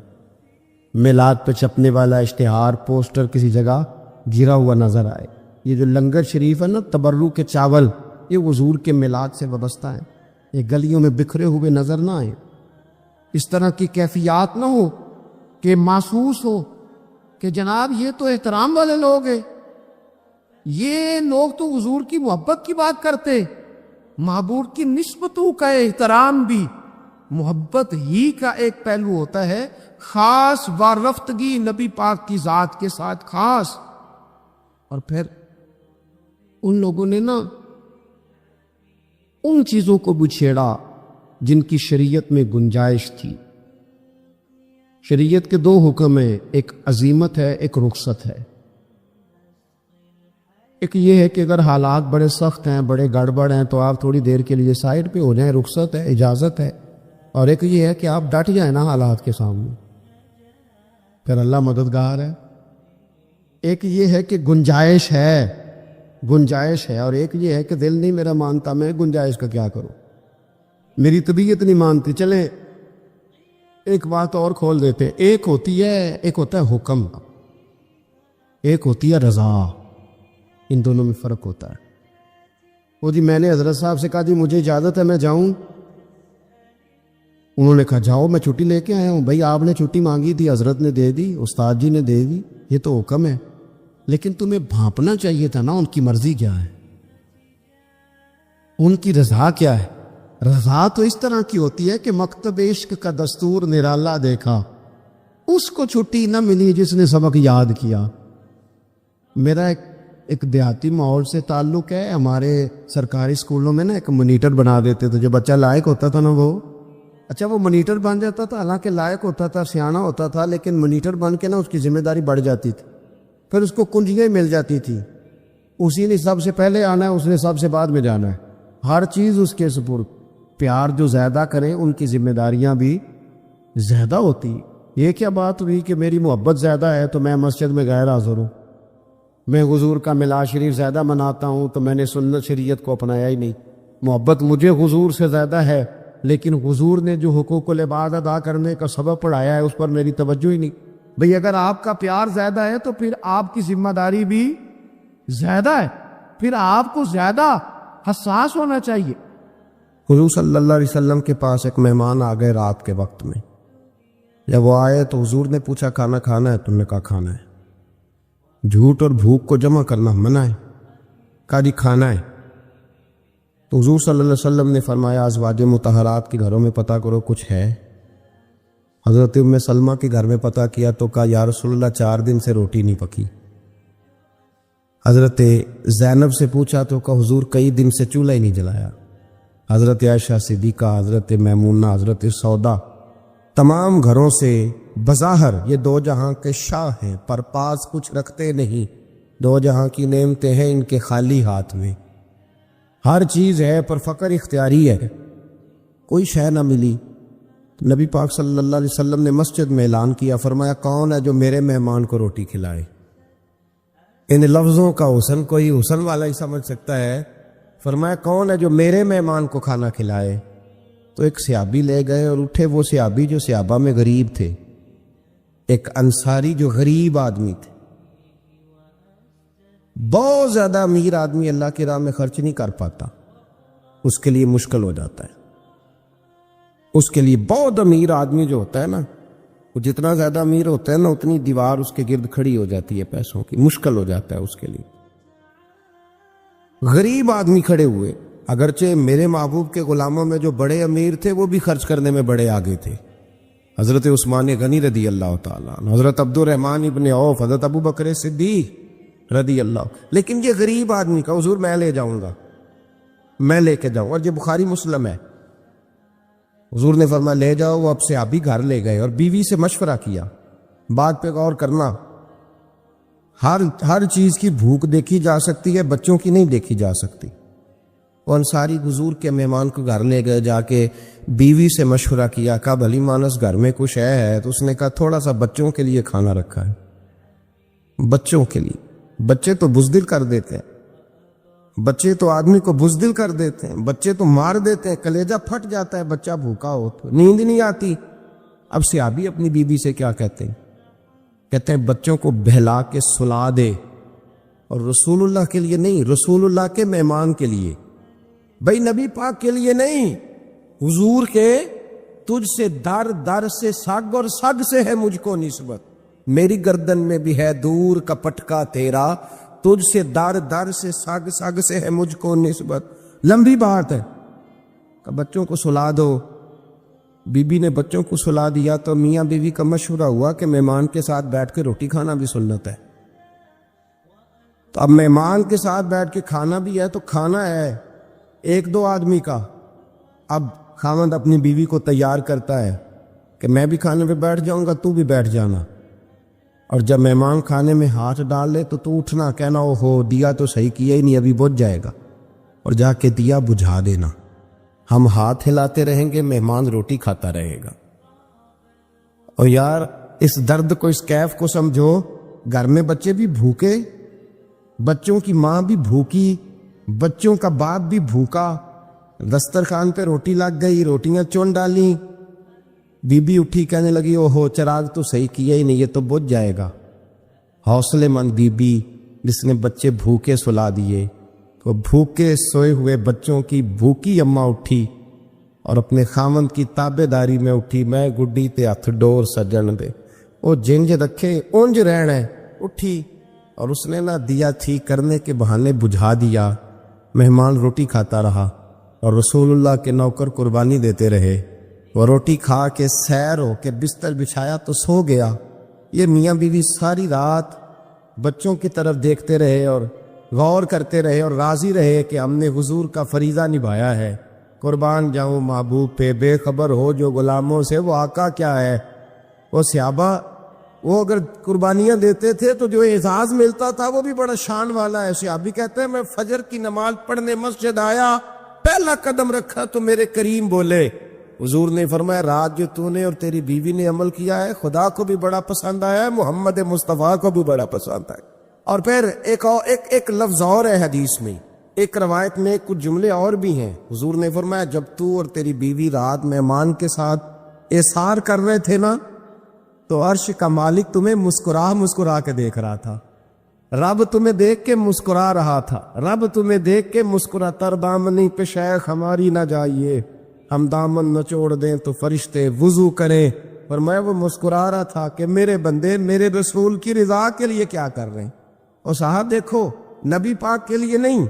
میلاد پہ چھپنے والا اشتہار پوسٹر کسی جگہ گرا ہوا نظر آئے. یہ جو لنگر شریف ہے نا، تبرک کے چاول، یہ حضور کے میلاد سے وابستہ ہیں. یہ گلیوں میں بکھرے ہوئے نظر نہ آئیں. اس طرح کی کیفیات نہ ہو کہ محسوس ہو کہ جناب یہ تو احترام والے لوگ ہیں، یہ لوگ تو حضور کی محبت کی بات کرتے. محبوب کی نسبتوں کا احترام بھی محبت ہی کا ایک پہلو ہوتا ہے، خاص وارفتگی نبی پاک کی ذات کے ساتھ خاص. اور پھر ان لوگوں نے نا ان چیزوں کو بھی چھیڑا جن کی شریعت میں گنجائش تھی. شریعت کے دو حکم ہیں، ایک عزیمت ہے، ایک رخصت ہے. ایک یہ ہے کہ اگر حالات بڑے سخت ہیں، بڑے گڑبڑ ہیں، تو آپ تھوڑی دیر کے لیے سائڈ پہ ہو جائیں، رخصت ہے، اجازت ہے. اور ایک یہ ہے کہ آپ ڈٹ جائیں نا حالات کے سامنے، پھر اللہ مددگار ہے. ایک یہ ہے کہ گنجائش ہے، اور ایک یہ ہے کہ دل نہیں میرا مانتا، میں گنجائش کا کیا کروں، میری طبیعت نہیں مانتی. چلیں ایک بات اور کھول دیتے. ایک ہوتا ہے حکم، ایک ہوتی ہے رضا. ان دونوں میں فرق ہوتا ہے. وہ جی میں نے حضرت صاحب سے کہا جی مجھے اجازت ہے میں جاؤں، انہوں نے کہا جاؤ، میں چھٹی لے کے آیا ہوں. بھائی آپ نے چھٹی مانگی تھی، حضرت نے دے دی، استاد جی نے دے دی، یہ تو حکم ہے. لیکن تمہیں بھانپنا چاہیے تھا نا ان کی مرضی کیا ہے، ان کی رضا کیا ہے. رضا تو اس طرح کی ہوتی ہے کہ مکتب عشق کا دستور نرالا دیکھا، اس کو چھٹی نہ ملی جس نے سبق یاد کیا. میرا ایک دیہاتی ماحول سے تعلق ہے. ہمارے سرکاری اسکولوں میں نا ایک مانیٹر بنا دیتے تھے. جو بچہ لائق ہوتا تھا نا وہ مانیٹر بن جاتا تھا، حالانکہ لائق ہوتا تھا، سیاںا ہوتا تھا، لیکن مانیٹر بن کے نا اس کی ذمہ داری بڑھ جاتی تھی. پھر اس کو کنجیاں مل جاتی تھی، اسی نے سب سے پہلے آنا ہے، اس نے سب سے بعد میں جانا ہے، ہر چیز اس کے سپرد. پیار جو زیادہ کریں ان کی ذمہ داریاں بھی زیادہ ہوتی. یہ کیا بات ہوئی کہ میری محبت زیادہ ہے تو میں مسجد میں غیر حاضر ہوں، میں حضور کا میلاد شریف زیادہ مناتا ہوں تو میں نے سنت شریعت کو اپنایا ہی نہیں. محبت مجھے حضور سے زیادہ ہے، لیکن حضور نے جو حقوق العباد ادا کرنے کا سبب پڑھایا ہے اس پر میری توجہ ہی نہیں. بھئی اگر آپ کا پیار زیادہ ہے تو پھر آپ کی ذمہ داری بھی زیادہ ہے، پھر آپ کو زیادہ حساس ہونا چاہیے. حضور صلی اللہ علیہ وسلم کے پاس ایک مہمان آ گئے رات کے وقت میں. جب وہ آئے تو حضور نے پوچھا کھانا کھانا ہے؟ تم نے کہا کھانا ہے. جھوٹ اور بھوک کو جمع کرنا منع ہے. کہا جی کھانا ہے. تو حضور صلی اللہ علیہ وسلم نے فرمایا ازواج مطہرات کے گھروں میں پتہ کرو کچھ ہے. حضرت ام سلمہ کے گھر میں پتہ کیا تو کہا یا رسول اللہ 4 دن سے روٹی نہیں پکی. حضرت زینب سے پوچھا تو کہا حضور کئی دن سے چولہا ہی نہیں جلایا. حضرت عائشہ صدیقہ، حضرت میمونہ، حضرت سودا، تمام گھروں سے بظاہر یہ 2 جہاں کے شاہ ہیں، پر پاس کچھ رکھتے نہیں. 2 جہاں کی نعمتیں ہیں ان کے خالی ہاتھ میں. ہر چیز ہے پر فقر اختیاری ہے. کوئی شے نہ ملی. نبی پاک صلی اللہ علیہ وسلم نے مسجد میں اعلان کیا، فرمایا کون ہے جو میرے مہمان کو روٹی کھلائے. ان لفظوں کا حسن کوئی حسن والا ہی سمجھ سکتا ہے. فرمایا کون ہے جو میرے مہمان کو کھانا کھلائے. تو ایک صحابی لے گئے اور اٹھے وہ صحابی جو صحابہ میں غریب تھے، ایک انصاری جو غریب آدمی تھے. بہت زیادہ امیر آدمی اللہ کی راہ میں خرچ نہیں کر پاتا، اس کے لیے مشکل ہو جاتا ہے. اس کے لیے بہت امیر آدمی جو ہوتا ہے نا، وہ جتنا زیادہ امیر ہوتا ہے نا اتنی دیوار اس کے گرد کھڑی ہو جاتی ہے پیسوں کی، مشکل ہو جاتا ہے اس کے لیے. غریب آدمی کھڑے ہوئے. اگرچہ میرے محبوب کے غلاموں میں جو بڑے امیر تھے وہ بھی خرچ کرنے میں بڑے آگے تھے. حضرت عثمان غنی رضی اللہ تعالیٰ عنہ، حضرت عبد الرحمن ابن عوف، حضرت ابو بکر صدیق رضی اللہ. لیکن یہ غریب آدمی کا حضور میں لے جاؤں گا، میں لے کے جاؤں. اور یہ بخاری مسلم ہے. حضور نے فرمایا لے جاؤ. وہ اب سے آپ بھی گھر لے گئے اور بیوی سے مشورہ کیا. بات پہ غور کرنا، ہر چیز کی بھوک دیکھی جا سکتی ہے، بچوں کی نہیں دیکھی جا سکتی. وہ انصاری حضور کے مہمان کو گھر لے گئے، جا کے بیوی سے مشورہ کیا، کہا بھلی مانس گھر میں کچھ ہے؟ تو اس نے کہا تھوڑا سا بچوں کے لیے کھانا رکھا ہے، بچوں کے لیے۔ بچے تو بزدل کر دیتے ہیں، بچے تو آدمی کو بزدل کر دیتے ہیں، بچے تو مار دیتے ہیں، کلیجہ پھٹ جاتا ہے بچہ بھوکا ہو تو، نیند نہیں آتی۔ اب صحابی اپنی بیوی سے کیا کہتے ہیں؟ کہتے ہیں بچوں کو بہلا کے سلا دے، اور رسول اللہ کے لیے نہیں، رسول اللہ کے مہمان کے لیے، بھائی نبی پاک کے لیے نہیں، حضور کے تجھ سے در در سے سگ اور سگ سے ہے مجھ کو نسبت، میری گردن میں بھی ہے دور کا پٹکا تیرا، تجھ سے در در سے سگ سگ سے ہے مجھ کو نسبت۔ لمبی بات ہے کہ بچوں کو سلا دو۔ بی بی نے بچوں کو سلا دیا تو میاں بیوی کا مشورہ ہوا کہ مہمان کے ساتھ بیٹھ کے روٹی کھانا بھی سنت ہے۔ تو اب مہمان کے ساتھ بیٹھ کے کھانا بھی ہے تو کھانا ہے ایک دو آدمی کا۔ اب خاوند اپنی بیوی کو تیار کرتا ہے کہ میں بھی کھانے پہ بیٹھ جاؤں گا، تو بھی بیٹھ جانا، اور جب مہمان کھانے میں ہاتھ ڈال لے تو اٹھنا، کہنا او ہو دیا تو صحیح کیا ہی نہیں، ابھی بجھ جائے گا، اور جا کے دیا بجھا دینا۔ ہم ہاتھ ہلاتے رہیں گے، مہمان روٹی کھاتا رہے گا۔ اور یار اس درد کو، اس کیف کو سمجھو، گھر میں بچے بھی بھوکے، بچوں کی ماں بھی بھوکی، بچوں کا باپ بھی بھوکا، دسترخوان پہ روٹی لگ گئی، روٹیاں چون ڈالیں، بی بی اٹھی کہنے لگی او ہو چراغ تو صحیح کیا ہی نہیں، یہ تو بجھ جائے گا۔ حوصلے مند بی بی جس نے بچے بھوکے سلا دیے، تو بھوکے سوئے ہوئے بچوں کی بھوکی اماں اٹھی اور اپنے خاوند کی تابع داری میں اٹھی، میں گڈی تے ہتھ ڈور سجن دے، وہ جنج رکھے اونج رہنا ہے، اٹھی اور اس نے نہ دیا ٹھیک کرنے کے بہانے بجھا دیا۔ مہمان روٹی کھاتا رہا اور رسول اللہ کے نوکر قربانی دیتے رہے۔ وہ روٹی کھا کے سیر ہو کے بستر بچھایا تو سو گیا۔ یہ میاں بیوی ساری رات بچوں کی طرف دیکھتے رہے اور غور کرتے رہے اور راضی رہے کہ ہم نے حضور کا فریضہ نبھایا ہے۔ قربان جاؤں محبوب پہ، بے خبر ہو جو غلاموں سے وہ آقا کیا ہے۔ وہ صحابہ وہ اگر قربانیاں دیتے تھے تو جو اعزاز ملتا تھا وہ بھی بڑا شان والا ہے۔ صحابی کہتے ہیں میں فجر کی نماز پڑھنے مسجد آیا، پہلا قدم رکھا تو میرے کریم بولے، حضور نے فرمایا رات جو تو نے اور تیری بیوی نے عمل کیا ہے خدا کو بھی بڑا پسند آیا ہے، محمد مصطفیٰ کو بھی بڑا پسند آیا۔ اور پھر ایک لفظ اور ہے حدیث میں، ایک روایت میں کچھ جملے اور بھی ہیں۔ حضور نے فرمایا جب تو اور تیری بیوی رات مہمان کے ساتھ احسار کر رہے تھے نا، تو عرش کا مالک تمہیں مسکرا کے دیکھ رہا تھا، رب تمہیں دیکھ کے مسکرا رہا تھا، رب تمہیں دیکھ کے مسکرا، تر دامنی پہ شیخ ہماری نہ جائیے، ہم دامن نہ چھوڑ دیں تو فرشتے وضو کریں۔ اور میں وہ مسکرا رہا تھا کہ میرے بندے میرے رسول کی رضا کے لیے کیا کر رہے ہیں۔ اور صاحب دیکھو، نبی پاک کے لیے نہیں،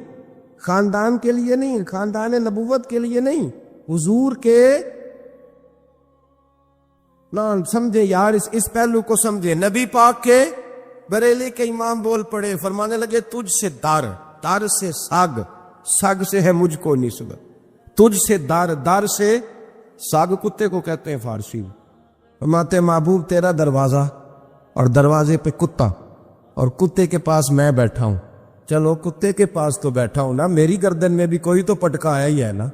خاندان کے لیے نہیں، خاندان نبوت کے لیے نہیں، حضور کے سمجھے یار، اس پہلو کو سمجھے۔ نبی پاک کے بریلی کے امام بول پڑے، فرمانے لگے تجھ سے در سے سگ سے ہے مجھ کو نسبت، تجھ سے در سے سگ کتے کو کہتے ہیں فارسی میں۔ فرماتے محبوب تیرا دروازہ اور دروازے پہ کتا، اور کتے کے پاس میں بیٹھا ہوں، چلو کتے کے پاس تو بیٹھا ہوں نا، میری گردن میں بھی کوئی تو پٹکا ہے ہی ہے نا،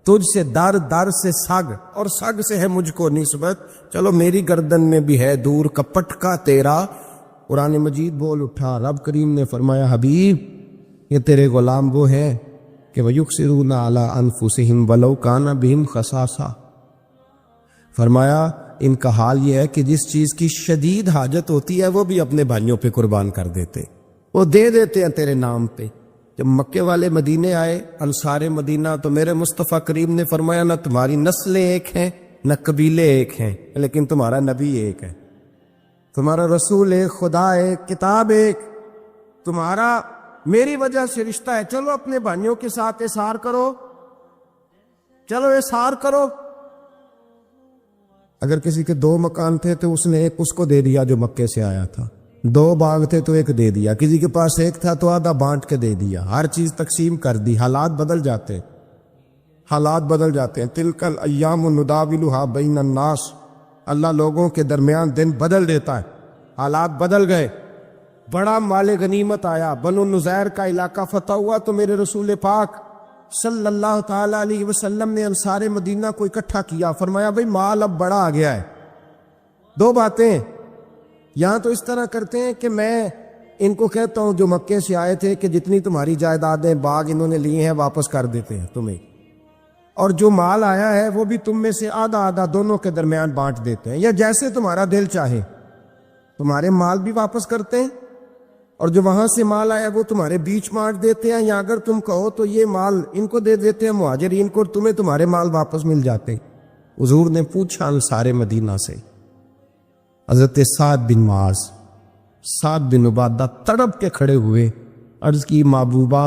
تجھ سے در سے سگ اور سگ سے ہے مجھ کو نسبت، چلو میری گردن میں بھی ہے دور کا پٹکا تیرا۔ قرآن مجید بول اٹھا، رب کریم نے فرمایا حبیب یہ تیرے غلام وہ ہے کہ وَيُقْصِرُونَ عَلَىٰ أَنفُسِهِمْ وَلَوْ كَانَ بِهِمْ خَصَاصَةٌ، فرمایا ان کا حال یہ ہے کہ جس چیز کی شدید حاجت ہوتی ہے وہ بھی اپنے بھائیوں پہ قربان کر دیتے، وہ دے دیتے ہیں تیرے نام پہ۔ جب مکے والے مدینے آئے انصار مدینہ تو میرے مصطفیٰ کریم نے فرمایا نہ تمہاری نسلیں ایک ہیں نہ قبیلے ایک ہیں، لیکن تمہارا نبی ایک ہے، تمہارا رسول ایک، خدا ایک، کتاب ایک، تمہارا میری وجہ سے رشتہ ہے، چلو اپنے بھائیوں کے ساتھ احسار کرو، چلو احسار کرو۔ اگر کسی کے 2 مکان تھے تو اس نے ایک اس کو دے دیا جو مکے سے آیا تھا، 2 باغ تھے تو ایک دے دیا، کسی کے پاس ایک تھا تو آدھا بانٹ کے دے دیا، ہر چیز تقسیم کر دی۔ حالات بدل جاتے ہیں، تلک الایام نداولها بین الناس، اللہ لوگوں کے درمیان دن بدل دیتا ہے، حالات بدل گئے، بڑا مال غنیمت آیا، بنو نذیر کا علاقہ فتح ہوا تو میرے رسول پاک صلی اللہ تعالی علیہ وسلم نے انصار مدینہ کو اکٹھا کیا، فرمایا بھئی مال اب بڑا آ گیا ہے، دو باتیں، یہاں تو اس طرح کرتے ہیں کہ میں ان کو کہتا ہوں جو مکے سے آئے تھے کہ جتنی تمہاری جائیدادیں باغ انہوں نے لیے ہیں واپس کر دیتے ہیں تمہیں، اور جو مال آیا ہے وہ بھی تم میں سے آدھا آدھا دونوں کے درمیان بانٹ دیتے ہیں، یا جیسے تمہارا دل چاہے، تمہارے مال بھی واپس کرتے ہیں اور جو وہاں سے مال آیا وہ تمہارے بیچ بانٹ دیتے ہیں، یا اگر تم کہو تو یہ مال ان کو دے دیتے ہیں مہاجرین کو، تمہیں تمہارے مال واپس مل جاتے ہیں۔ حضور نے پوچھا انصار مدینہ سے، حضرت سعد بن معاذ، سعد بن عبادہ تڑپ کے کھڑے ہوئے، عرض کی محبوبہ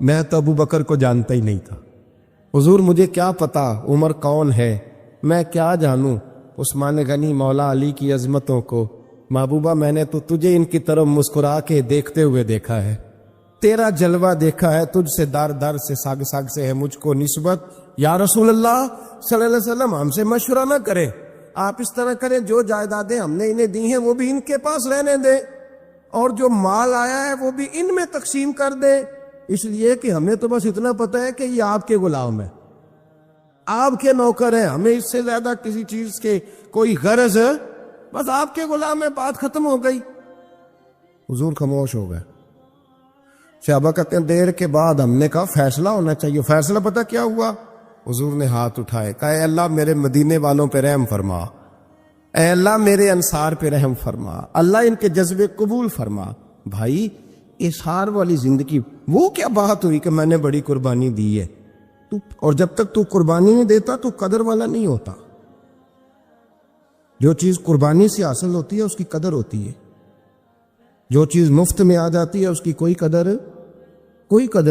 میں تو ابو بکر کو جانتا ہی نہیں تھا، حضور مجھے کیا پتا عمر کون ہے، میں کیا جانوں عثمان غنی مولا علی کی عظمتوں کو، محبوبہ میں نے تو تجھے ان کی طرف مسکرا کے دیکھتے ہوئے دیکھا ہے، تیرا جلوہ دیکھا ہے، تجھ سے در در سے ساگ ساگ سے ہے مجھ کو نسبت، یا رسول اللہ صلی اللہ علیہ وسلم ہم سے مشورہ نہ کریں، آپ اس طرح کریں جو جائیدادیں ہم نے انہیں دی ہیں وہ بھی ان کے پاس رہنے دیں، اور جو مال آیا ہے وہ بھی ان میں تقسیم کر دیں، اس لیے کہ ہمیں تو بس اتنا پتہ ہے کہ یہ آپ کے غلام ہیں، آپ کے نوکر ہیں، ہمیں اس سے زیادہ کسی چیز کے کوئی غرض ہے، بس آپ کے غلام ہے، بات ختم ہو گئی۔ حضور خاموش ہو گئے۔ صحابہ کہتے ہیں دیر کے بعد ہم نے کہا فیصلہ ہونا چاہیے، فیصلہ پتہ کیا ہوا؟ حضور نے ہاتھ اٹھائے، کہا اے اللہ میرے مدینے والوں پہ رحم فرما، اے اللہ میرے انصار پہ رحم فرما، اللہ ان کے جذبے قبول فرما۔ بھائی اصحار والی زندگی وہ کیا بات ہوئی کہ میں نے بڑی قربانی دی ہے، اور جب تک تو قربانی نہیں دیتا تو قدر والا نہیں ہوتا۔ جو چیز قربانی سے حاصل ہوتی ہے اس کی قدر ہوتی ہے، جو چیز مفت میں آ جاتی ہے اس کی کوئی قدر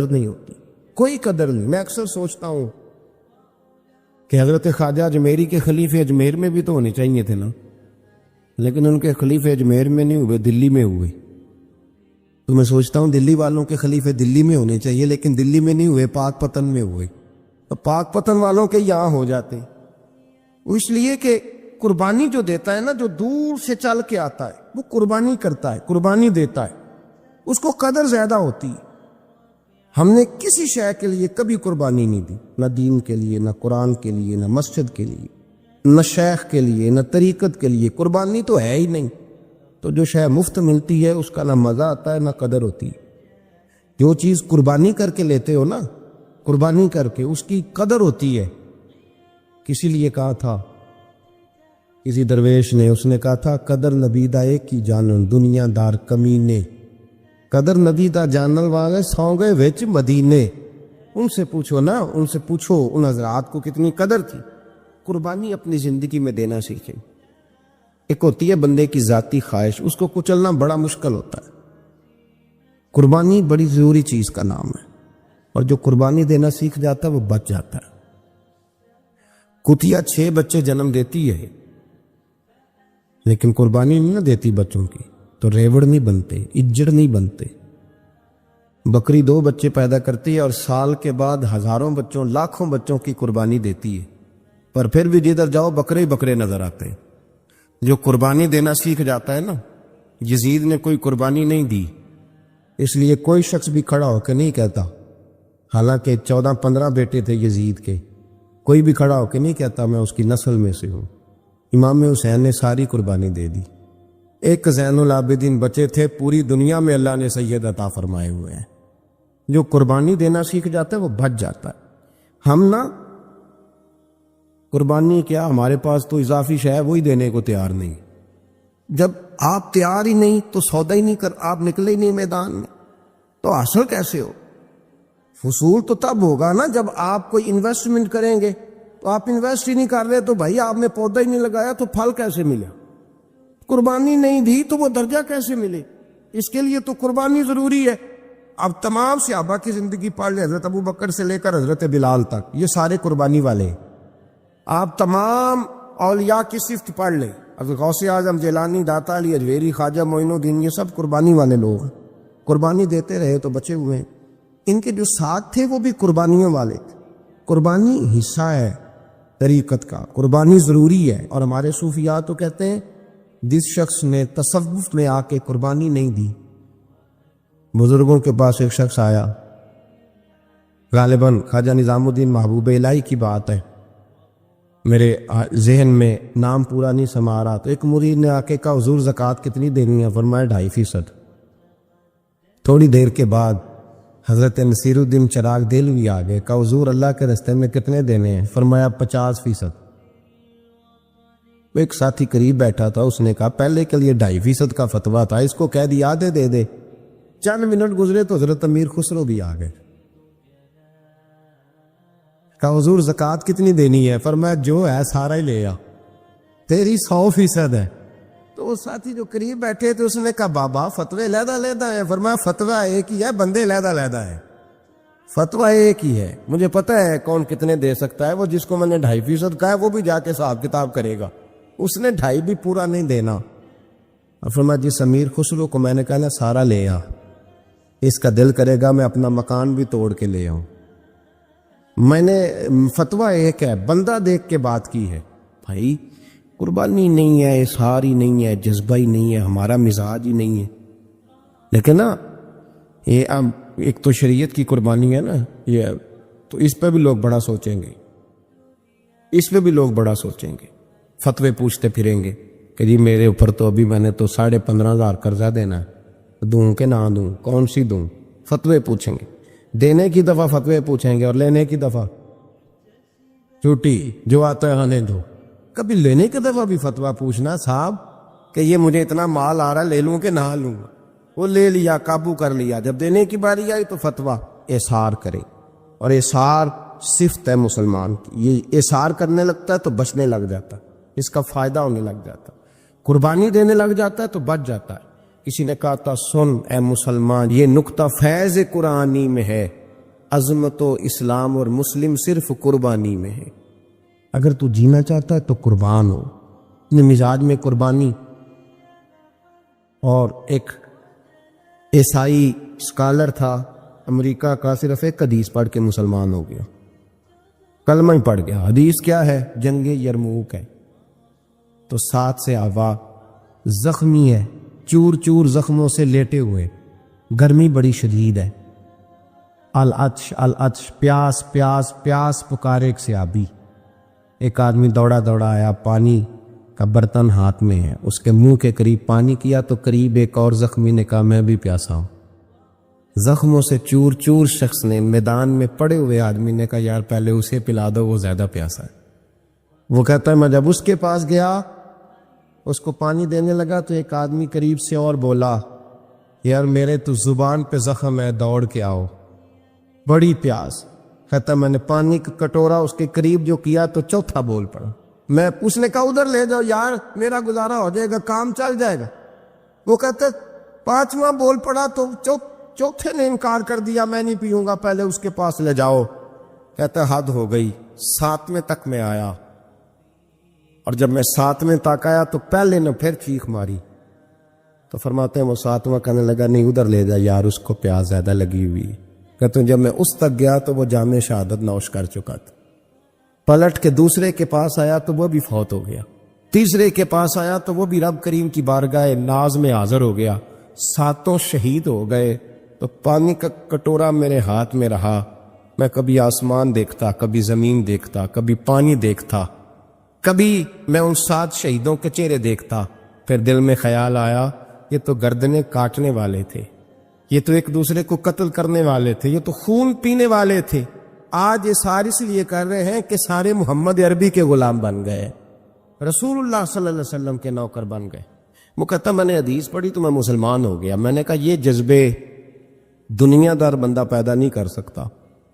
نہیں ہوتی، کوئی قدر نہیں۔ میں اکثر سوچتا ہوں کہ حضرت خواجہ اجمیری کے خلیفے اجمیر میں بھی تو ہونے چاہیے تھے نا، لیکن ان کے خلیفے اجمیر میں نہیں ہوئے، دلی میں ہوئے۔ تو میں سوچتا ہوں دلی والوں کے خلیفے دلی میں ہونے چاہیے، لیکن دلی میں نہیں ہوئے، پاک پتن میں ہوئے۔ تو پاک پتن والوں کے یہاں ہو جاتے، اس لیے کہ قربانی جو دیتا ہے نا، جو دور سے چل کے آتا ہے وہ قربانی کرتا ہے، قربانی دیتا ہے، اس کو قدر زیادہ ہوتی ہے۔ ہم نے کسی شے کے لیے کبھی قربانی نہیں دی، نہ دین کے لیے، نہ قرآن کے لیے، نہ مسجد کے لیے، نہ شیخ کے لیے، نہ طریقت کے لیے، قربانی تو ہے ہی نہیں۔ تو جو شے مفت ملتی ہے اس کا نہ مزہ آتا ہے نہ قدر ہوتی ہے۔ جو چیز قربانی کر کے لیتے ہو نا، قربانی کر کے، اس کی قدر ہوتی ہے۔ کسی لیے کہا تھا کسی درویش نے، اس نے کہا تھا قدر نبی دا ایک کی جانن دنیا دار کمینے، قدر نبی دا جانن والے سو گئے وچ مدینے۔ ان سے پوچھو نا، ان سے پوچھو ان حضرات کو کتنی قدر تھی۔ قربانی اپنی زندگی میں دینا سیکھیں۔ ایک ہوتی ہے بندے کی ذاتی خواہش، اس کو کچلنا بڑا مشکل ہوتا ہے۔ قربانی بڑی ضروری چیز کا نام ہے، اور جو قربانی دینا سیکھ جاتا ہے وہ بچ جاتا ہے۔ کتیا 6 بچے جنم دیتی ہے لیکن قربانی نہیں نہ دیتی بچوں کی، تو ریوڑ نہیں بنتے، اجڑ نہیں بنتے۔ بکری 2 بچے پیدا کرتی ہے اور سال کے بعد ہزاروں بچوں، لاکھوں بچوں کی قربانی دیتی ہے، پر پھر بھی جدھر جاؤ بکرے ہی بکرے نظر آتے ہیں۔ جو قربانی دینا سیکھ جاتا ہے نا، یزید نے کوئی قربانی نہیں دی، اس لیے کوئی شخص بھی کھڑا ہو کے نہیں کہتا، حالانکہ 14-15 بیٹے تھے یزید کے، کوئی بھی کھڑا ہو کے نہیں کہتا میں اس کی نسل میں سے ہوں۔ امام حسین نے ساری قربانی دے دی۔ ایک زین العابدین بچے تھے، پوری دنیا میں اللہ نے سید عطا فرمائے ہوئے ہیں۔ جو قربانی دینا سیکھ جاتا ہے وہ بچ جاتا ہے۔ ہم نا قربانی کیا، ہمارے پاس تو اضافی شے ہے وہی دینے کو تیار نہیں۔ جب آپ تیار ہی نہیں تو سودا ہی نہیں کر، آپ نکلے ہی نہیں میدان میں، تو حاصل کیسے ہو؟ حصول تو تب ہوگا نا جب آپ کوئی انویسٹمنٹ کریں گے، تو آپ انویسٹ ہی نہیں کر رہے تو بھائی آپ نے پودا ہی نہیں لگایا تو پھل کیسے ملا؟ قربانی نہیں دی تو وہ درجہ کیسے ملے؟ اس کے لیے تو قربانی ضروری ہے۔ اب تمام صحابہ کی زندگی پڑھ لیں، حضرت ابو بکر سے لے کر حضرت بلال تک، یہ سارے قربانی والے ہیں۔ آپ تمام اولیاء کی صفت پڑھ لیں، حضرت غوث اعظم، جیلانی، داتا علی اجویری، خواجہ معین الدین، یہ سب قربانی والے لوگ ہیں۔ قربانی دیتے رہے تو بچے ہوئے ہیں۔ ان کے جو ساتھ تھے وہ بھی قربانیوں والے تھے۔ قربانی حصہ ہے طریقت کا، قربانی ضروری ہے۔ اور ہمارے صوفیاء تو کہتے ہیں جس شخص نے تصوف میں آ کے قربانی نہیں دی، بزرگوں کے پاس ایک شخص آیا، غالباً خواجہ نظام الدین محبوب الہی کی بات ہے، میرے ذہن میں نام پورا نہیں سما رہا، تو ایک مرید نے آ کے کہا حضور زکوٰۃ کتنی دینی ہے؟ فرمایا 2.5%۔ تھوڑی دیر کے بعد حضرت نصیر الدین چراغ دہلوی آ گئے، کہا حضور اللہ کے راستے میں کتنے دینے ہیں؟ فرمایا 50%۔ ایک ساتھی قریب بیٹھا تھا، اس نے کہا پہلے کے لیے 2.5% کا فتویٰ تھا، اس کو کہہ دیا دے دے۔ چند منٹ گزرے تو حضرت امیر خسرو بھی آ گئے، کہا حضور زکوٰۃ کتنی دینی ہے؟ فرمایا جو ہے سارا ہی لے آ، تیری 100% ہے۔ تو وہ ساتھی جو قریب بیٹھے تھے اس نے کہا بابا فتوے علیحدہ ہے۔ فرمایا فتویٰ ایک ہی ہے، بندے علیحدہ ہے، فتویٰ ایک ہی ہے، مجھے پتہ ہے کون کتنے دے سکتا ہے، وہ جس کو میں نے 2.5% کہا ہے وہ بھی جا کے حساب کتاب کرے گا، اس نے 2.5 بھی پورا نہیں دینا۔ اور فرمایا جس امیر خسرو کو میں نے کہا نا سارا لے آ، اس کا دل کرے گا میں اپنا مکان بھی توڑ کے لے آؤں۔ میں نے فتویٰ ایک ہے، بندہ دیکھ کے بات کی ہے۔ بھائی قربانی نہیں ہے، اظہار ہی نہیں ہے، جذبہ ہی نہیں ہے، ہمارا مزاج ہی نہیں ہے، لیکن نا یہ اب ایک تو شریعت کی قربانی ہے نا یہ، تو اس پہ بھی لوگ بڑا سوچیں گے، اس پہ بھی لوگ بڑا سوچیں گے، فتوے پوچھتے پھریں گے کہ جی میرے اوپر تو ابھی میں نے تو 15,500 قرضہ دینا ہے، دوں کہ نہ دوں، کون سی دوں؟ فتوے پوچھیں گے، دینے کی دفعہ فتوے پوچھیں گے اور لینے کی دفعہ چھوٹی جو آتا ہے آنے دو۔ کبھی لینے کی دفعہ بھی فتویٰ پوچھنا صاحب کہ یہ مجھے اتنا مال آ رہا لے لوں کہ نہ لوں، وہ لے لیا، قابو کر لیا، جب دینے کی باری آئی تو فتویٰ اظہار کرے، اور اظہار صفت ہے مسلمان کی، یہ اظہار کرنے لگتا ہے تو بچنے لگ جاتا، اس کا فائدہ ہونے لگ جاتا، قربانی دینے لگ جاتا ہے تو بچ جاتا ہے۔ کسی نے کہا تھا سن اے مسلمان، یہ نقطہ فیض قرآنی میں ہے، عظمت و اسلام اور مسلم صرف قربانی میں ہے۔ اگر تو جینا چاہتا ہے تو قربان ہو، اپنے مزاج میں قربانی۔ اور ایک عیسائی اسکالر تھا امریکہ کا، صرف ایک حدیث پڑھ کے مسلمان ہو گیا، کلمہ ہی پڑھ گیا۔ حدیث کیا ہے؟ جنگ یرموک ہے، تو 7 سے آوا زخمی ہے، چور چور زخموں سے لیٹے ہوئے، گرمی بڑی شدید ہے، العطش العطش، پیاس پیاس پیاس پکارے ایک صحابی۔ ایک آدمی دوڑا دوڑا آیا، پانی کا برتن ہاتھ میں ہے، اس کے منہ کے قریب پانی کیا تو قریب ایک اور زخمی نے کہا میں بھی پیاسا ہوں۔ زخموں سے چور چور شخص نے، میدان میں پڑے ہوئے آدمی نے کہا یار پہلے اسے پلا دو، وہ زیادہ پیاسا ہے۔ وہ کہتا ہے میں جب اس کے پاس گیا اس کو پانی دینے لگا تو ایک آدمی قریب سے اور بولا یار میرے تو زبان پہ زخم ہے، دوڑ کے آؤ، بڑی پیاس۔ کہتا میں نے پانی کا کٹورا اس کے قریب جو کیا تو چوتھا بول پڑا، میں اس نے کہا ادھر لے جاؤ یار میرا گزارا ہو جائے گا، کام چل جائے گا۔ وہ کہتا 5واں بول پڑا تو چوتھے نے انکار کر دیا، میں نہیں پیوں گا، پہلے اس کے پاس لے جاؤ۔ کہتا حد ہو گئی، 7ویں تک میں آیا، اور جب میں 7ویں تک آیا تو پہلے نے پھر چیخ ماری، تو فرماتے ہیں وہ 7واں کہنے لگا نہیں ادھر لے جا یار اس کو پیاس زیادہ لگی ہوئی۔ کہتے ہیں جب میں اس تک گیا تو وہ جام شہادت نوش کر چکا تھا۔ پلٹ کے دوسرے کے پاس آیا تو وہ بھی فوت ہو گیا، تیسرے کے پاس آیا تو وہ بھی رب کریم کی بارگاہ ناز میں حاضر ہو گیا، 7 شہید ہو گئے۔ تو پانی کا کٹورا میرے ہاتھ میں رہا، میں کبھی آسمان دیکھتا، کبھی زمین دیکھتا، کبھی پانی دیکھتا، کبھی میں ان 7 شہیدوں کے چہرے دیکھتا، پھر دل میں خیال آیا یہ تو گردنیں کاٹنے والے تھے، یہ تو ایک دوسرے کو قتل کرنے والے تھے، یہ تو خون پینے والے تھے، آج یہ سارے اس لیے کر رہے ہیں کہ سارے محمد عربی کے غلام بن گئے، رسول اللہ صلی اللہ علیہ وسلم کے نوکر بن گئے۔ وہ کہتا میں نے حدیث پڑھی تو میں مسلمان ہو گیا۔ میں نے کہا یہ جذبے دنیا دار بندہ پیدا نہیں کر سکتا،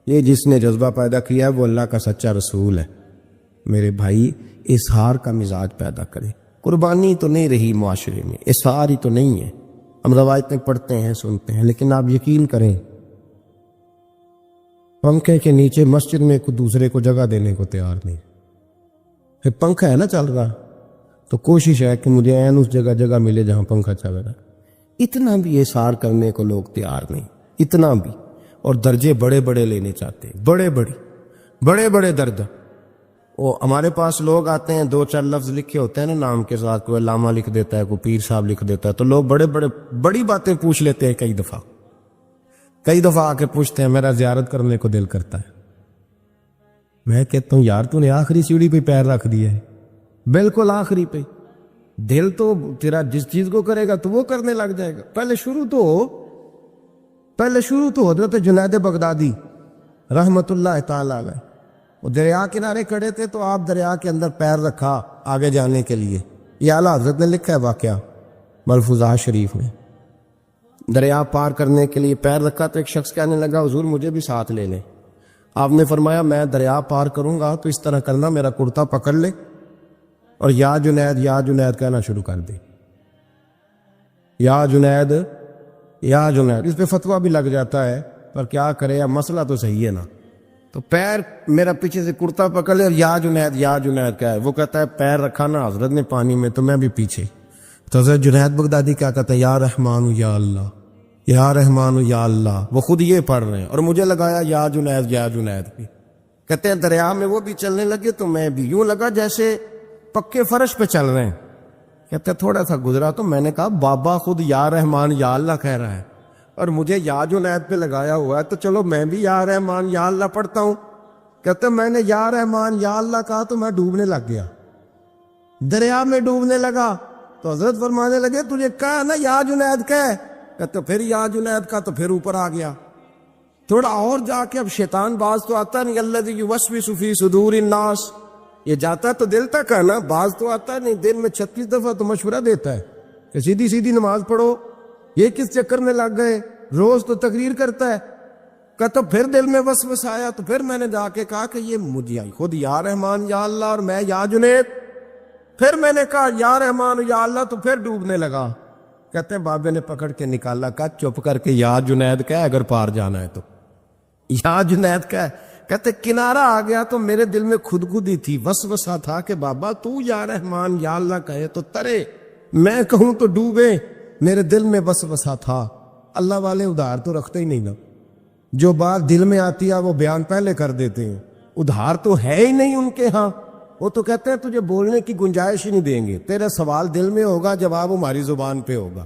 یہ جس نے جذبہ پیدا کیا ہے وہ اللہ کا سچا رسول ہے۔ میرے بھائی اظہار کا مزاج پیدا کرے، قربانی تو نہیں رہی معاشرے میں، اظہار ہی تو نہیں ہے، ہم روایتیں پڑھتے ہیں سنتے ہیں، لیکن آپ یقین کریں پنکھے کے نیچے مسجد میں ایک دوسرے کو جگہ دینے کو تیار نہیں، پھر پنکھا ہے نا چل رہا تو کوشش ہے کہ مجھے عین اس جگہ ملے جہاں پنکھا چل رہا، اتنا بھی اظہار کرنے کو لوگ تیار نہیں، اتنا بھی، اور درجے بڑے بڑے لینے چاہتے ہیں، بڑے بڑے درجہ۔ وہ ہمارے پاس لوگ آتے ہیں 2-4 لفظ لکھے ہوتے ہیں نا نام کے ساتھ، کوئی علامہ لکھ دیتا ہے، کوئی پیر صاحب لکھ دیتا ہے، تو لوگ بڑی باتیں پوچھ لیتے ہیں کئی دفعہ، کئی دفعہ آ کے پوچھتے ہیں میرا زیارت کرنے کو دل کرتا ہے. میں کہتا ہوں یار تو نے آخری سیڑھی پہ پیر رکھ دیا ہے, بالکل آخری پہ. دل تو تیرا جس چیز کو کرے گا تو وہ کرنے لگ جائے گا. پہلے شروع تو حضرت جنید بغدادی رحمت اللہ تعالی علیہ, وہ دریا کنارے کھڑے تھے تو آپ دریا کے اندر پیر رکھا آگے جانے کے لیے. یہ اعلیٰ حضرت نے لکھا ہے واقعہ ملفوظات شریف میں. دریا پار کرنے کے لیے پیر رکھا تو ایک شخص کہنے لگا حضور مجھے بھی ساتھ لے لیں. آپ نے فرمایا میں دریا پار کروں گا تو اس طرح کرنا, میرا کرتا پکڑ لے اور یا جنید کہنا شروع کر دے. یا جنید. اس پہ فتویٰ بھی لگ جاتا ہے پر کیا کرے, اب مسئلہ تو صحیح ہے نا. تو پیر میرا پیچھے سے کرتا پکڑ لے اور یا جنید کیا ہے. وہ کہتا ہے پیر رکھا نا حضرت نے پانی میں تو میں بھی پیچھے. تو حضرت جنید بغدادی کیا کہتا ہے یا رحمان یا اللہ, یا رحمان یا اللہ. وہ خود یہ پڑھ رہے ہیں اور مجھے لگایا یا جنید بھی. کہتے ہیں دریا میں وہ بھی چلنے لگے تو میں بھی, یوں لگا جیسے پکے فرش پہ چل رہے ہیں. کہتے ہیں تھوڑا سا گزرا تو میں نے کہا بابا خود یا رحمان یا اللہ کہہ رہا ہے اور مجھے یا جنید پہ لگایا ہوا ہے, تو چلو میں بھی یا رحمان یا اللہ پڑھتا ہوں. کہتے ہیں میں نے یا رحمان یا اللہ کہا تو میں ڈوبنے لگ گیا, دریا میں ڈوبنے لگا. تو حضرت فرمانے لگے تجھے کہا نا یا جنید کہہ. کہتے پھر یا جنید کا تو پھر اوپر آ گیا. تھوڑا اور جا کے اب شیطان باز تو آتا نہیں, الذی یوسوس فی صدور الناس, یہ جاتا تو دل تک ہے نا, باز تو آتا نہیں. دن میں 36 دفعہ تو مشورہ دیتا ہے کہ سیدھی نماز پڑھو, یہ کس چکر میں لگ گئے, روز تو تقریر کرتا ہے. کہتا پھر دل میں وسوسہ آیا تو پھر میں نے جا کے کہا کہ یہ مجھے خود یا رحمان یا اللہ اور میں یا جنید. پھر میں نے کہا یا رحمان یا اللہ تو پھر ڈوبنے لگا. کہتے ہیں بابے نے پکڑ کے نکالا, کہا چپ کر کے یا جنید کہہ اگر پار جانا ہے تو. یا جنید کہہ. کہتے کنارہ آ گیا تو میرے دل میں خودی تھی, وسوسہ تھا کہ بابا تو یا رحمان یا اللہ کہے تو ترے, میں کہوں تو ڈوبے. میرے دل میں وسوسہ تھا. اللہ والے ادھار تو رکھتے ہی نہیں نا, جو بات دل میں آتی ہے وہ بیان پہلے کر دیتے ہیں. ادھار تو ہے ہی نہیں ان کے ہاں. وہ تو کہتے ہیں تجھے بولنے کی گنجائش ہی نہیں دیں گے, تیرا سوال دل میں ہوگا جواب ہماری زبان پہ ہوگا.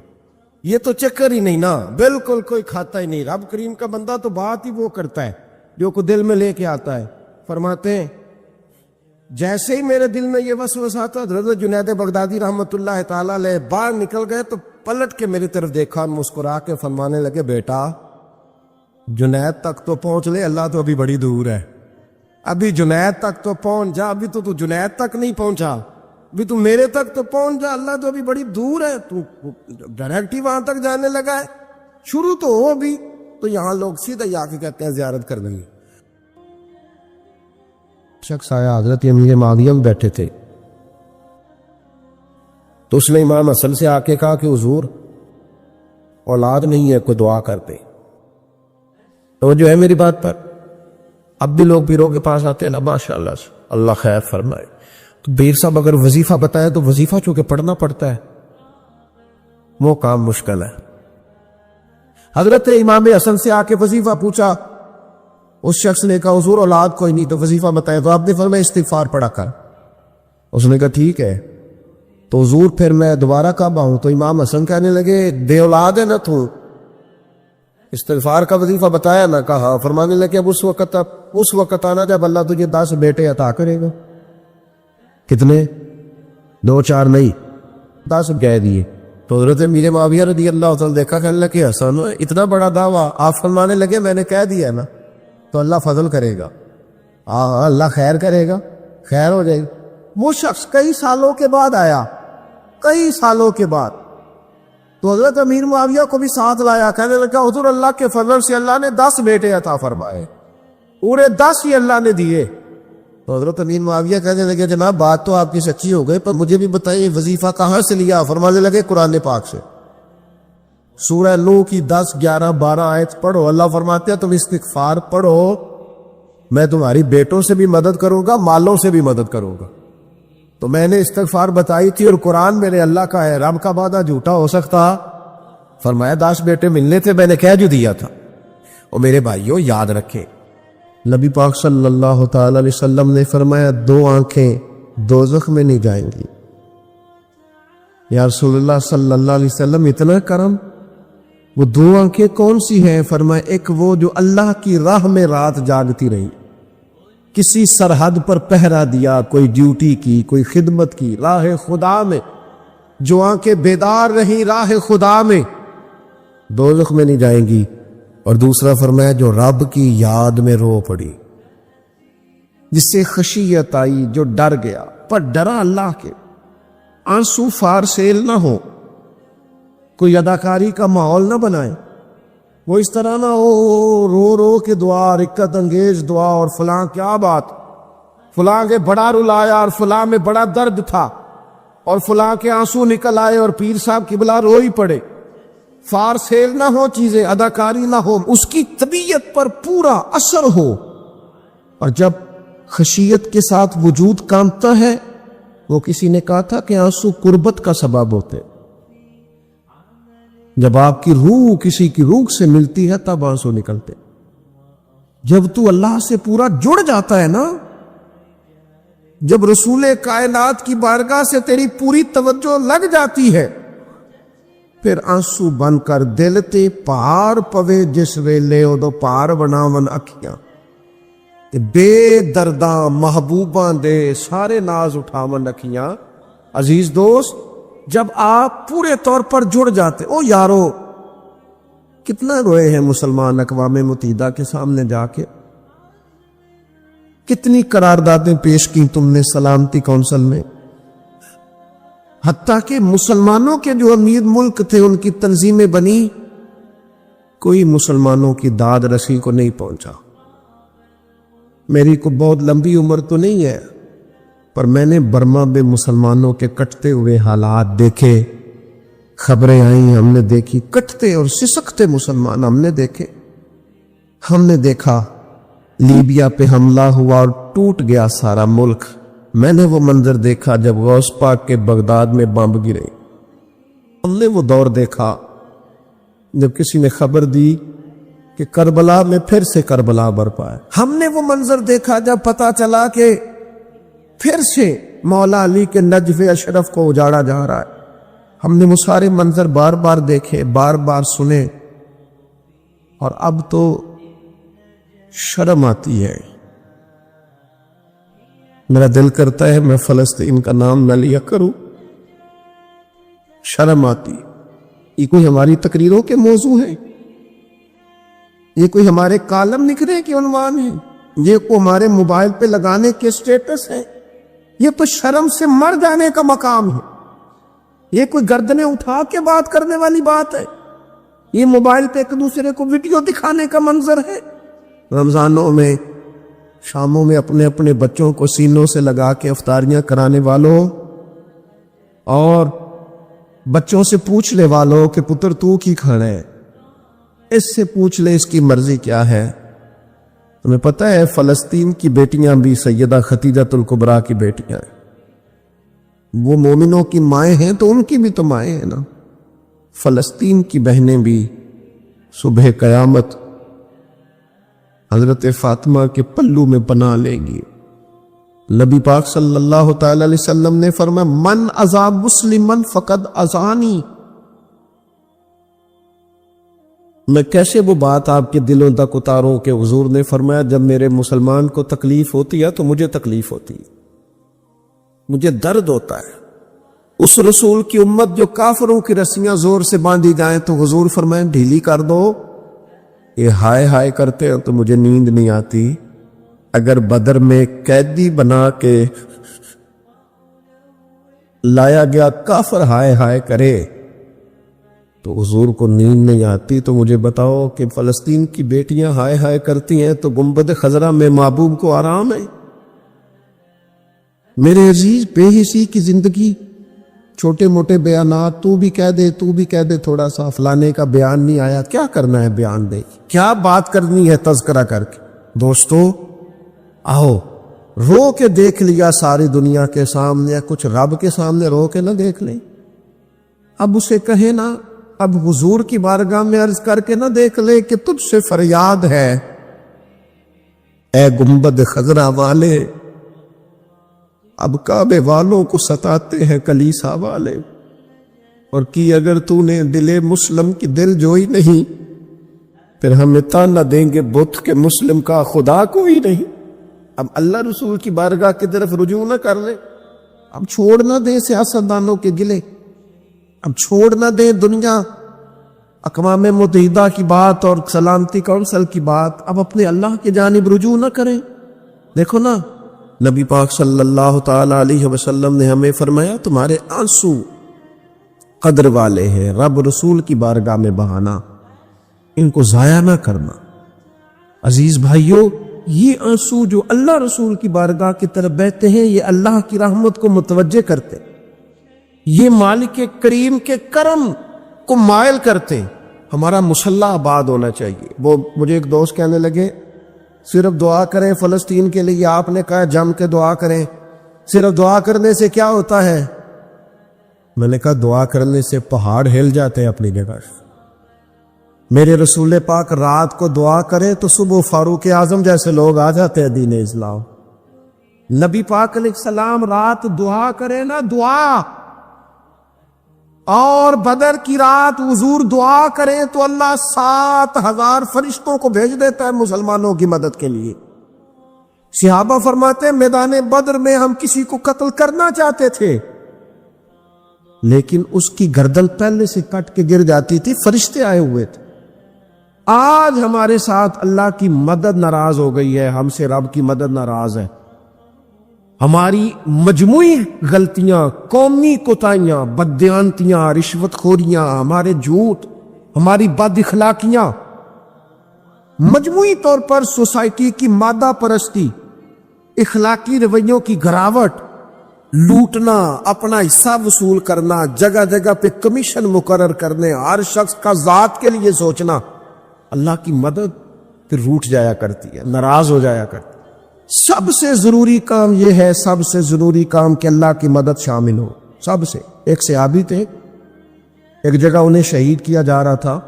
یہ تو چکر ہی نہیں نا, بالکل کوئی کھاتا ہی نہیں. رب کریم کا بندہ تو بات ہی وہ کرتا ہے جو کو دل میں لے کے آتا ہے. فرماتے ہیں جیسے ہی میرے دل میں یہ وسوسہ آتا, حضرت جنید بغدادی رحمت اللہ تعالی علیہ باہر نکل گئے تو پلٹ کے میری طرف دیکھا, مسکرا کے فرمانے لگے بیٹا جنید تک تو پہنچ لے, اللہ تو ابھی بڑی دور ہے. ابھی جنید تک تو پہنچ جا, ابھی تو جنید تک نہیں پہنچا, ابھی تو میرے تک تو پہنچ جا, اللہ تو ابھی بڑی دور ہے, تو ڈائریکٹ ہی وہاں تک جانے لگا ہے. شروع تو ہو ابھی. تو یہاں لوگ سیدھا ہی آ کے کہتے ہیں زیارت کر دیں گے. شخص آیا, حضرت امیر معاویہ میں بیٹھے تھے, تو اس نے امام حسن سے آ کے کہا کہ حضور اولاد نہیں ہے, کوئی دعا کرتے. تو جو ہے میری بات پر, اب بھی لوگ پیروں کے پاس آتے ہیں نا, ماشاءاللہ سے اللہ خیر فرمائے. تو پیر صاحب اگر وظیفہ بتائے تو وظیفہ چونکہ پڑھنا پڑتا ہے, وہ کام مشکل ہے. حضرت امام حسن سے آ کے وظیفہ پوچھا, اس شخص نے کہا حضور اولاد کوئی نہیں تو وظیفہ بتائے. تو آپ نے فرمایا استغفار پڑھا کر. اس نے کہا ٹھیک ہے. تو حضور پھر میں دوبارہ کب آؤں؟ تو امام حسن کہنے لگے بے اولاد ہے نا تو, استغفار کا وظیفہ بتایا نا؟ کہا. فرمانے لگے اب اس وقت آنا جب اللہ تجھے 10 بیٹے عطا کرے گا. کتنے؟ 2-4 نہیں, 10 کہہ دیے. تو حضرت امیر معاویہ رضی اللہ تعالیٰ دیکھا, کہنے لگے حسن اتنا بڑا دعویٰ. آپ فرمانے لگے میں نے کہہ دیا نا, تو اللہ فضل کرے گا. ہاں اللہ خیر کرے گا, خیر ہو جائے گی. وہ شخص کئی سالوں کے بعد آیا, کئی سالوں کے بعد. تو حضرت امیر معاویہ کو بھی ساتھ لایا, کہنے لگا حضور اللہ کے فضل سے اللہ نے 10 بیٹے عطا فرمائے, پورے 10 ہی اللہ نے دیے. تو حضرت امیر معاویہ کہنے لگے جناب بات تو آپ کی سچی ہو گئی, پر مجھے بھی بتائیے وظیفہ کہاں سے لیا؟ فرمانے لگے قرآن پاک سے, سورہ نوح کی 10, 11, 12 آیت پڑھو. اللہ فرماتے ہیں تم استغفار پڑھو, میں تمہاری بیٹوں سے بھی مدد کروں گا, مالوں سے بھی مدد کروں گا. تو میں نے استغفار بتائی تھی, اور قرآن میرے اللہ کا ہے, رب کا وعدہ جھوٹا ہو سکتا؟ فرمایا 10 بیٹے ملنے تھے, میں نے کہہ جو دیا تھا. اور میرے بھائیوں یاد رکھیں, نبی پاک صلی اللہ تعالی علیہ وسلم نے فرمایا 2 آنکھیں دوزخ میں نہیں جائیں گی. یا رسول اللہ صلی اللہ علیہ وسلم اتنا کرم, وہ دو آنکھیں کون سی ہیں؟ فرمایا ایک وہ جو اللہ کی راہ میں رات جاگتی رہی، کسی سرحد پر پہرا دیا، کوئی ڈیوٹی کی، کوئی خدمت کی راہ خدا میں، جو آنکھیں بیدار رہیں راہ خدا میں، دوزخ میں نہیں جائیں گی۔ اور دوسرا فرمایا جو رب کی یاد میں رو پڑی، جس سے خشیت آئی، جو ڈر گیا، پر ڈرا اللہ کے، آنسو فار سیل نہ ہو، کوئی اداکاری کا ماحول نہ بنائے، وہ اس طرح نہ ہو رو رو کے دعا، رکت انگیز دعا، اور فلاں کیا بات، فلاں کے بڑا رلایا اور فلاں میں بڑا درد تھا اور فلاں کے آنسو نکل آئے اور پیر صاحب قبلہ رو ہی پڑے، فار سیل نہ ہو چیزیں، اداکاری نہ ہو، اس کی طبیعت پر پورا اثر ہو۔ اور جب خشیت کے ساتھ وجود کانپتا ہے، وہ کسی نے کہا تھا کہ آنسو قربت کا سبب ہوتے، جب آپ کی روح کسی کی روح سے ملتی ہے تب آنسو نکلتے۔ جب تو اللہ سے پورا جڑ جاتا ہے نا، جب رسول کائنات کی بارگاہ سے تیری پوری توجہ لگ جاتی ہے، پھر آنسو بن کر دل تے پار پوے، جس ویلے ادو پار بناون اکھیاں تے بے درداں محبوباں دے سارے ناز اٹھاون اکھیاں۔ عزیز دوست، جب آپ پورے طور پر جڑ جاتے، او یارو کتنا روئے ہیں مسلمان اقوام متحدہ کے سامنے جا کے، کتنی قراردادیں پیش کی تم نے سلامتی کونسل میں، حتیٰ کہ مسلمانوں کے جو امیر ملک تھے ان کی تنظیمیں بنی، کوئی مسلمانوں کی داد رسی کو نہیں پہنچا۔ میری کو بہت لمبی عمر تو نہیں ہے، پر میں نے برما میں مسلمانوں کے کٹتے ہوئے حالات دیکھے، خبریں آئیں، ہم نے دیکھی کٹتے اور سسکتے مسلمان ہم نے دیکھے۔ ہم نے دیکھا لیبیا پہ حملہ ہوا اور ٹوٹ گیا سارا ملک، میں نے وہ منظر دیکھا جب غوث پاک کے بغداد میں بم گرے، ہم نے وہ دور دیکھا جب کسی نے خبر دی کہ کربلا میں پھر سے کربلا برپا ہے، ہم نے وہ منظر دیکھا جب پتا چلا کہ پھر سے مولا علی کے نجف اشرف کو اجاڑا جا رہا ہے۔ ہم نے وہ سارے منظر بار بار دیکھے، بار بار سنے، اور اب تو شرم آتی ہے، میرا دل کرتا ہے میں فلسطین کا نام نہ لیا کروں، شرم آتی۔ یہ کوئی ہماری تقریروں کے موضوع ہیں؟ یہ کوئی ہمارے کالم نکلے کے عنوان ہیں؟ یہ کوئی ہمارے موبائل پہ لگانے کے سٹیٹس ہیں؟ یہ تو شرم سے مر جانے کا مقام ہے۔ یہ کوئی گردنیں اٹھا کے بات کرنے والی بات ہے؟ یہ موبائل پہ ایک دوسرے کو ویڈیو دکھانے کا منظر ہے؟ رمضانوں میں شاموں میں اپنے اپنے بچوں کو سینوں سے لگا کے افطاریاں کرانے والوں، اور بچوں سے پوچھ لے والوں کہ پتر تو کی کھانا ہے، اس سے پوچھ لے اس کی مرضی کیا ہے۔ تمہیں پتہ ہے فلسطین کی بیٹیاں بھی سیدہ ختیجۃ الکبریٰ کی بیٹیاں ہیں، وہ مومنوں کی مائیں ہیں تو ان کی بھی تو مائیں ہیں نا۔ فلسطین کی بہنیں بھی صبح قیامت حضرت فاطمہ کے پلو میں پناہ لیں گی۔ نبی پاک صلی اللہ تعالی علیہ وسلم نے فرمایا من اذا مسلمن فقد اذانی۔ میں کیسے وہ بات آپ کے دلوں تک اتاروں کہ حضور نے فرمایا جب میرے مسلمان کو تکلیف ہوتی ہے تو مجھے تکلیف ہوتی ہے، مجھے درد ہوتا ہے۔ اس رسول کی امت جو کافروں کی رسیاں زور سے باندھی جائیں تو حضور فرمائیں ڈھیلی کر دو، یہ ہائے ہائے کرتے ہیں تو مجھے نیند نہیں آتی۔ اگر بدر میں قیدی بنا کے لایا گیا کافر ہائے ہائے کرے تو حضور کو نیند نہیں آتی، تو مجھے بتاؤ کہ فلسطین کی بیٹیاں ہائے ہائے کرتی ہیں تو گنبد خضرا میں محبوب کو آرام ہے؟ میرے عزیز، بے حسی کی زندگی، چھوٹے موٹے بیانات، تو بھی کہہ دے تھوڑا سا فلانے کا بیان نہیں آیا، کیا کرنا ہے بیان دے، کیا بات کرنی ہے تذکرہ کر کے۔ دوستو آؤ رو کے دیکھ لیا ساری دنیا کے سامنے، کچھ رب کے سامنے رو کے نہ دیکھ لیں؟ اب اسے کہے نا، اب حضور کی بارگاہ میں عرض کر کے نہ دیکھ لے کہ تجھ سے فریاد ہے اے گنبد خضرا والے، اب کعبے والوں کو ستاتے ہیں کلیسا والے۔ اور کی اگر تو نے دل مسلم کی دل جوئی نہیں، پھر ہمیں تانا دیں گے بت کے مسلم کا خدا کوئی نہیں۔ اب اللہ رسول کی بارگاہ کی طرف رجوع نہ کر لیں، اب چھوڑ نہ دیں سیاستدانوں کے گلے، اب چھوڑ نہ دیں دنیا اقوام متحدہ کی بات اور سلامتی کونسل کی بات، اب اپنے اللہ کی جانب رجوع نہ کریں۔ دیکھو نا، نبی پاک صلی اللہ تعالی علیہ وسلم نے ہمیں فرمایا تمہارے آنسو قدر والے ہیں، رب رسول کی بارگاہ میں بہانا، ان کو ضائع نہ کرنا۔ عزیز بھائیوں، یہ آنسو جو اللہ رسول کی بارگاہ کی طرف بہتے ہیں، یہ اللہ کی رحمت کو متوجہ کرتے، یہ مالک کریم کے کرم کو مائل کرتے۔ ہمارا مسلح آباد ہونا چاہیے۔ وہ مجھے ایک دوست کہنے لگے صرف دعا کریں فلسطین کے لیے، آپ نے کہا جم کے دعا کریں، صرف دعا کرنے سے کیا ہوتا ہے؟ میں نے کہا دعا کرنے سے پہاڑ ہل جاتے ہیں اپنی جگہ سے۔ میرے رسول پاک رات کو دعا کرے تو صبح فاروق اعظم جیسے لوگ آ جاتے ہیں دین اسلام۔ نبی پاک علیہ السلام رات دعا کرے نا، دعا، اور بدر کی رات حضور دعا کریں تو اللہ 7,000 فرشتوں کو بھیج دیتا ہے مسلمانوں کی مدد کے لیے۔ صحابہ فرماتے ہیں میدان بدر میں ہم کسی کو قتل کرنا چاہتے تھے، لیکن اس کی گردن پہلے سے کٹ کے گر جاتی تھی، فرشتے آئے ہوئے تھے۔ آج ہمارے ساتھ اللہ کی مدد ناراض ہو گئی ہے، ہم سے رب کی مدد ناراض ہے۔ ہماری مجموعی غلطیاں، قومی کوتاہیاں، بددیانتیاں، رشوت خوریاں، ہمارے جھوٹ، ہماری بد اخلاقیاں، مجموعی طور پر سوسائٹی کی مادہ پرستی، اخلاقی رویوں کی گراوٹ، لوٹنا، اپنا حصہ وصول کرنا، جگہ جگہ پہ کمیشن مقرر کرنے، ہر شخص کا ذات کے لیے سوچنا، اللہ کی مدد پھر روٹ جایا کرتی ہے، ناراض ہو جایا کرتی ہے۔ سب سے ضروری کام یہ ہے، سب سے ضروری کام کہ اللہ کی مدد شامل ہو۔ سب سے، ایک صحابی تھے، ایک جگہ انہیں شہید کیا جا رہا تھا،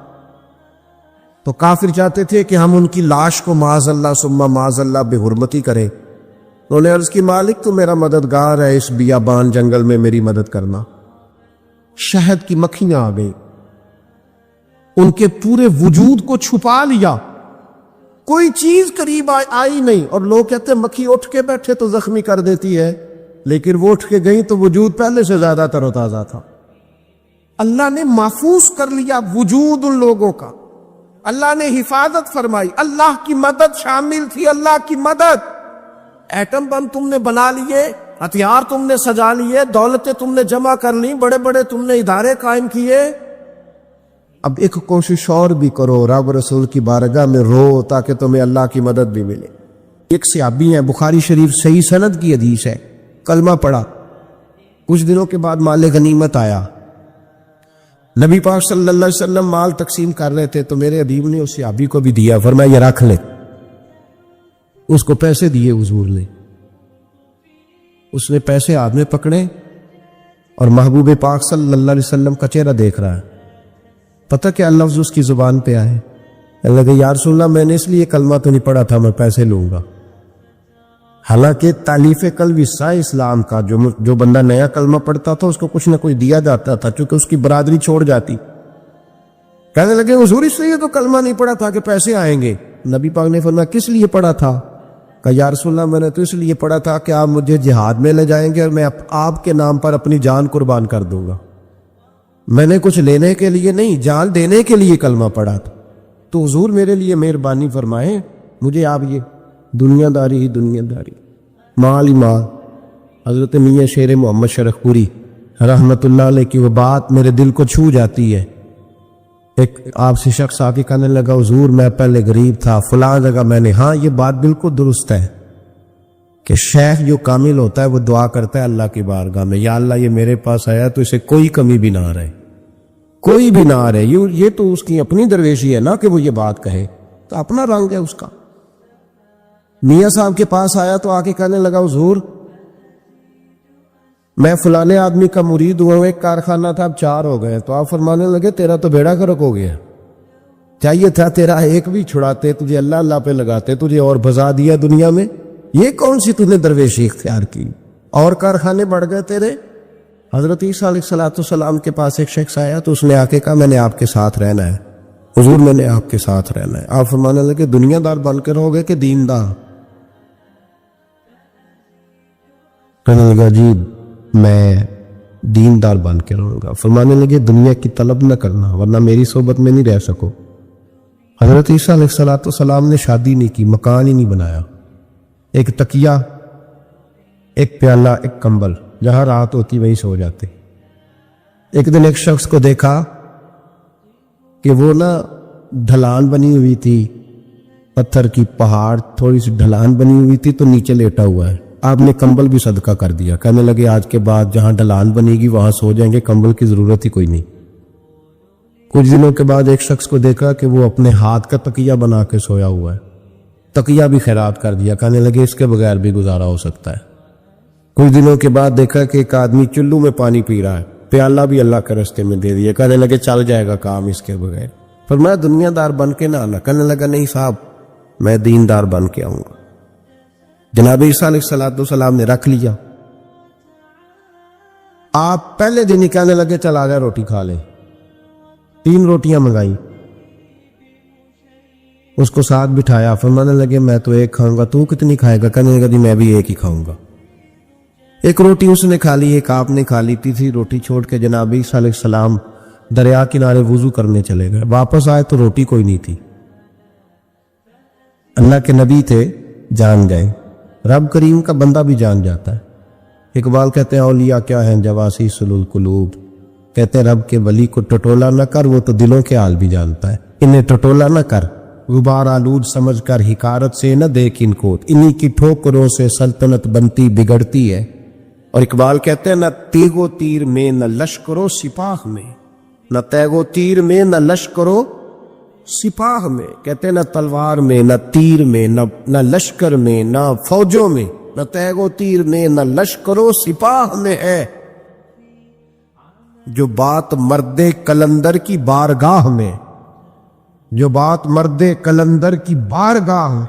تو کافر چاہتے تھے کہ ہم ان کی لاش کو معاذ اللہ ثم معاذ اللہ بے حرمتی کریں۔ انہوں نے عرض کی مالک تو میرا مددگار ہے، اس بیابان جنگل میں میری مدد کرنا۔ شہد کی مکھیاں آ گئی، ان کے پورے وجود کو چھپا لیا، کوئی چیز قریب آئی نہیں، اور لوگ کہتے ہیں مکھی اٹھ کے بیٹھے تو زخمی کر دیتی ہے، لیکن وہ اٹھ کے گئی تو وجود پہلے سے زیادہ تر و تازہ تھا۔ اللہ نے محفوظ کر لیا وجود ان لوگوں کا، اللہ نے حفاظت فرمائی، اللہ کی مدد شامل تھی، اللہ کی مدد۔ ایٹم بم تم نے بنا لیے، ہتھیار تم نے سجا لیے، دولتیں تم نے جمع کر لی، بڑے بڑے تم نے ادارے قائم کیے، اب ایک کوشش اور بھی کرو، رب رسول کی بارگاہ میں رو تاکہ تمہیں اللہ کی مدد بھی ملے۔ ایک صحابی ہیں، بخاری شریف صحیح سند کی حدیث ہے، کلمہ پڑھا، کچھ دنوں کے بعد مال غنیمت آیا، نبی پاک صلی اللہ علیہ وسلم مال تقسیم کر رہے تھے تو میرے حبیب نے اس صحابی کو بھی دیا، فرمایا یہ رکھ لے۔ اس کو پیسے دیے حضور نے، اس نے پیسے ہاتھ میں پکڑے اور محبوب پاک صلی اللہ علیہ وسلم کا چہرہ دیکھ رہا ہے۔ پتہ کیا لفظ اس کی زبان پہ آئے؟ اللہ کہ یا رسول اللہ میں نے اس لیے کلمہ تو نہیں پڑھا تھا میں پیسے لوں گا۔ حالانکہ تالیف قلب حصہ اسلام کا، جو بندہ نیا کلمہ پڑھتا تھا اس کو کچھ نہ کچھ دیا جاتا تھا، چونکہ اس کی برادری چھوڑ جاتی۔ کہنے لگے حضور اس لیے تو کلمہ نہیں پڑھا تھا کہ پیسے آئیں گے۔ نبی پاک نے فرمایا کس لیے پڑھا تھا؟ کہ یا رسول اللہ میں نے تو اس لیے پڑھا تھا کہ آپ مجھے جہاد میں لے جائیں گے اور میں آپ کے نام پر اپنی جان قربان کر دوں گا۔ میں نے کچھ لینے کے لیے نہیں، جان دینے کے لیے کلمہ پڑھا تھا۔ تو حضور میرے لیے مہربانی فرمائیں، مجھے آپ یہ دنیا داری ہی دنیا داری، مال ہی مال۔ حضرت میاں شیر محمد شرخ پوری رحمت اللہ علیہ کی وہ بات میرے دل کو چھو جاتی ہے۔ ایک آپ سے شخص آ کے کہنے لگا حضور میں پہلے غریب تھا فلاں جگہ میں نے، ہاں یہ بات بالکل درست ہے کہ شیخ جو کامل ہوتا ہے وہ دعا کرتا ہے اللہ کی بارگاہ میں، یا اللہ یہ میرے پاس آیا تو اسے کوئی کمی بھی نہ رہے، کوئی بھی نہ رہے۔ یہ تو اس کی اپنی درویشی ہے نا کہ وہ یہ بات کہے، تو اپنا رنگ ہے اس کا۔ میاں صاحب کے پاس آیا تو آ کے کہنے لگا حضور میں فلانے آدمی کا مرید ہوا ہوں، ایک کارخانہ تھا اب 4 ہو گئے۔ تو آپ فرمانے لگے تیرا تو بیڑا غرق ہو گیا، چاہیے تھا تیرا ایک بھی چھڑاتے، تجھے اللہ اللہ پہ لگاتے، تجھے اور بھجا دیا دنیا میں۔ یہ کون سی تُو نے درویشی اختیار کی؟ اور کارخانے بڑھ گئے تیرے، حضرت عیسیٰ علیہ السلام کے پاس ایک شخص آیا تو اس نے آ کے کہا میں نے آپ کے ساتھ رہنا ہے حضور، میں نے آپ کے ساتھ رہنا ہے۔ آپ فرمانے لگے دنیا دار بن کے رہو گے کہ دیندار؟ کہنے لگا جی میں دیندار بن کے رہوں گا۔ فرمانے لگے دنیا کی طلب نہ کرنا ورنہ میری صحبت میں نہیں رہ سکو۔ حضرت عیسیٰ علیہ السلام نے شادی نہیں کی، مکان ہی نہیں بنایا، ایک تکیہ، ایک پیالہ، ایک کمبل، جہاں رات ہوتی وہیں سو جاتے۔ ایک دن ایک شخص کو دیکھا کہ وہ ڈھلان بنی ہوئی تھی، پتھر کی پہاڑ تھوڑی سی ڈھلان بنی ہوئی تھی تو نیچے لیٹا ہوا ہے۔ آپ نے کمبل بھی صدقہ کر دیا، کہنے لگے آج کے بعد جہاں ڈھلان بنے گی وہاں سو جائیں گے، کمبل کی ضرورت ہی کوئی نہیں۔ کچھ دنوں کے بعد ایک شخص کو دیکھا کہ وہ اپنے ہاتھ کا تکیہ بنا کے سویا ہوا ہے، تکیہ بھی خیرات کر دیا، کہنے لگے اس کے بغیر بھی گزارا ہو سکتا ہے۔ کچھ دنوں کے بعد دیکھا کہ ایک آدمی چلو میں پانی پی رہا ہے، پیالہ بھی اللہ کے راستے میں دے دیا، کہنے لگے چل جائے گا کام اس کے بغیر۔ فرمایا دنیا دار بن کے نہ آنا، کہنے لگا نہیں صاحب میں دیندار بن کے آؤں گا۔ جناب عیسیٰ علیہ السلام نے رکھ لیا۔ آپ پہلے دن ہی کہنے لگے چل آ جا روٹی کھا لے، 3 روٹیاں منگائی، اس کو ساتھ بٹھایا، فرمانے لگے میں تو ایک کھاؤں گا، تو کتنی کھائے گا؟ کہنے لگا جی میں بھی ایک ہی کھاؤں گا۔ ایک روٹی اس نے کھا لی، ایک آپ نے کھا لی، تیسری روٹی چھوڑ کے جناب عیسیٰ علیہ السلام دریا کنارے وضو کرنے چلے گئے۔ واپس آئے تو روٹی کوئی نہیں تھی۔ اللہ کے نبی تھے، جان گئے۔ رب کریم کا بندہ بھی جان جاتا ہے۔ اقبال کہتے ہیں اولیاء کیا ہیں جواسی سلول قلوب، کہتے ہیں رب کے ولی کو ٹٹولا نہ کر، وہ تو دلوں کے حال بھی جانتا ہے۔ انہیں ٹٹولا نہ کر، غبار آلود سمجھ کر حکارت سے نہ دیکھ ان کو، انہی کی ٹھوکروں سے سلطنت بنتی بگڑتی ہے۔ اور اقبال کہتے ہیں نہ تیغ و تیر میں نہ لشکرو سپاہ میں، نہ تیغ و تیر میں نہ لشکرو سپاہ میں، کہتے ہیں نہ تلوار میں نہ تیر میں نہ لشکر میں نہ فوجوں میں، نہ تیغ و تیر میں نہ لشکر و سپاہ میں ہے جو بات مرد کلندر کی بارگاہ میں، جو بات مرد کلندر کی بارگاہ میں۔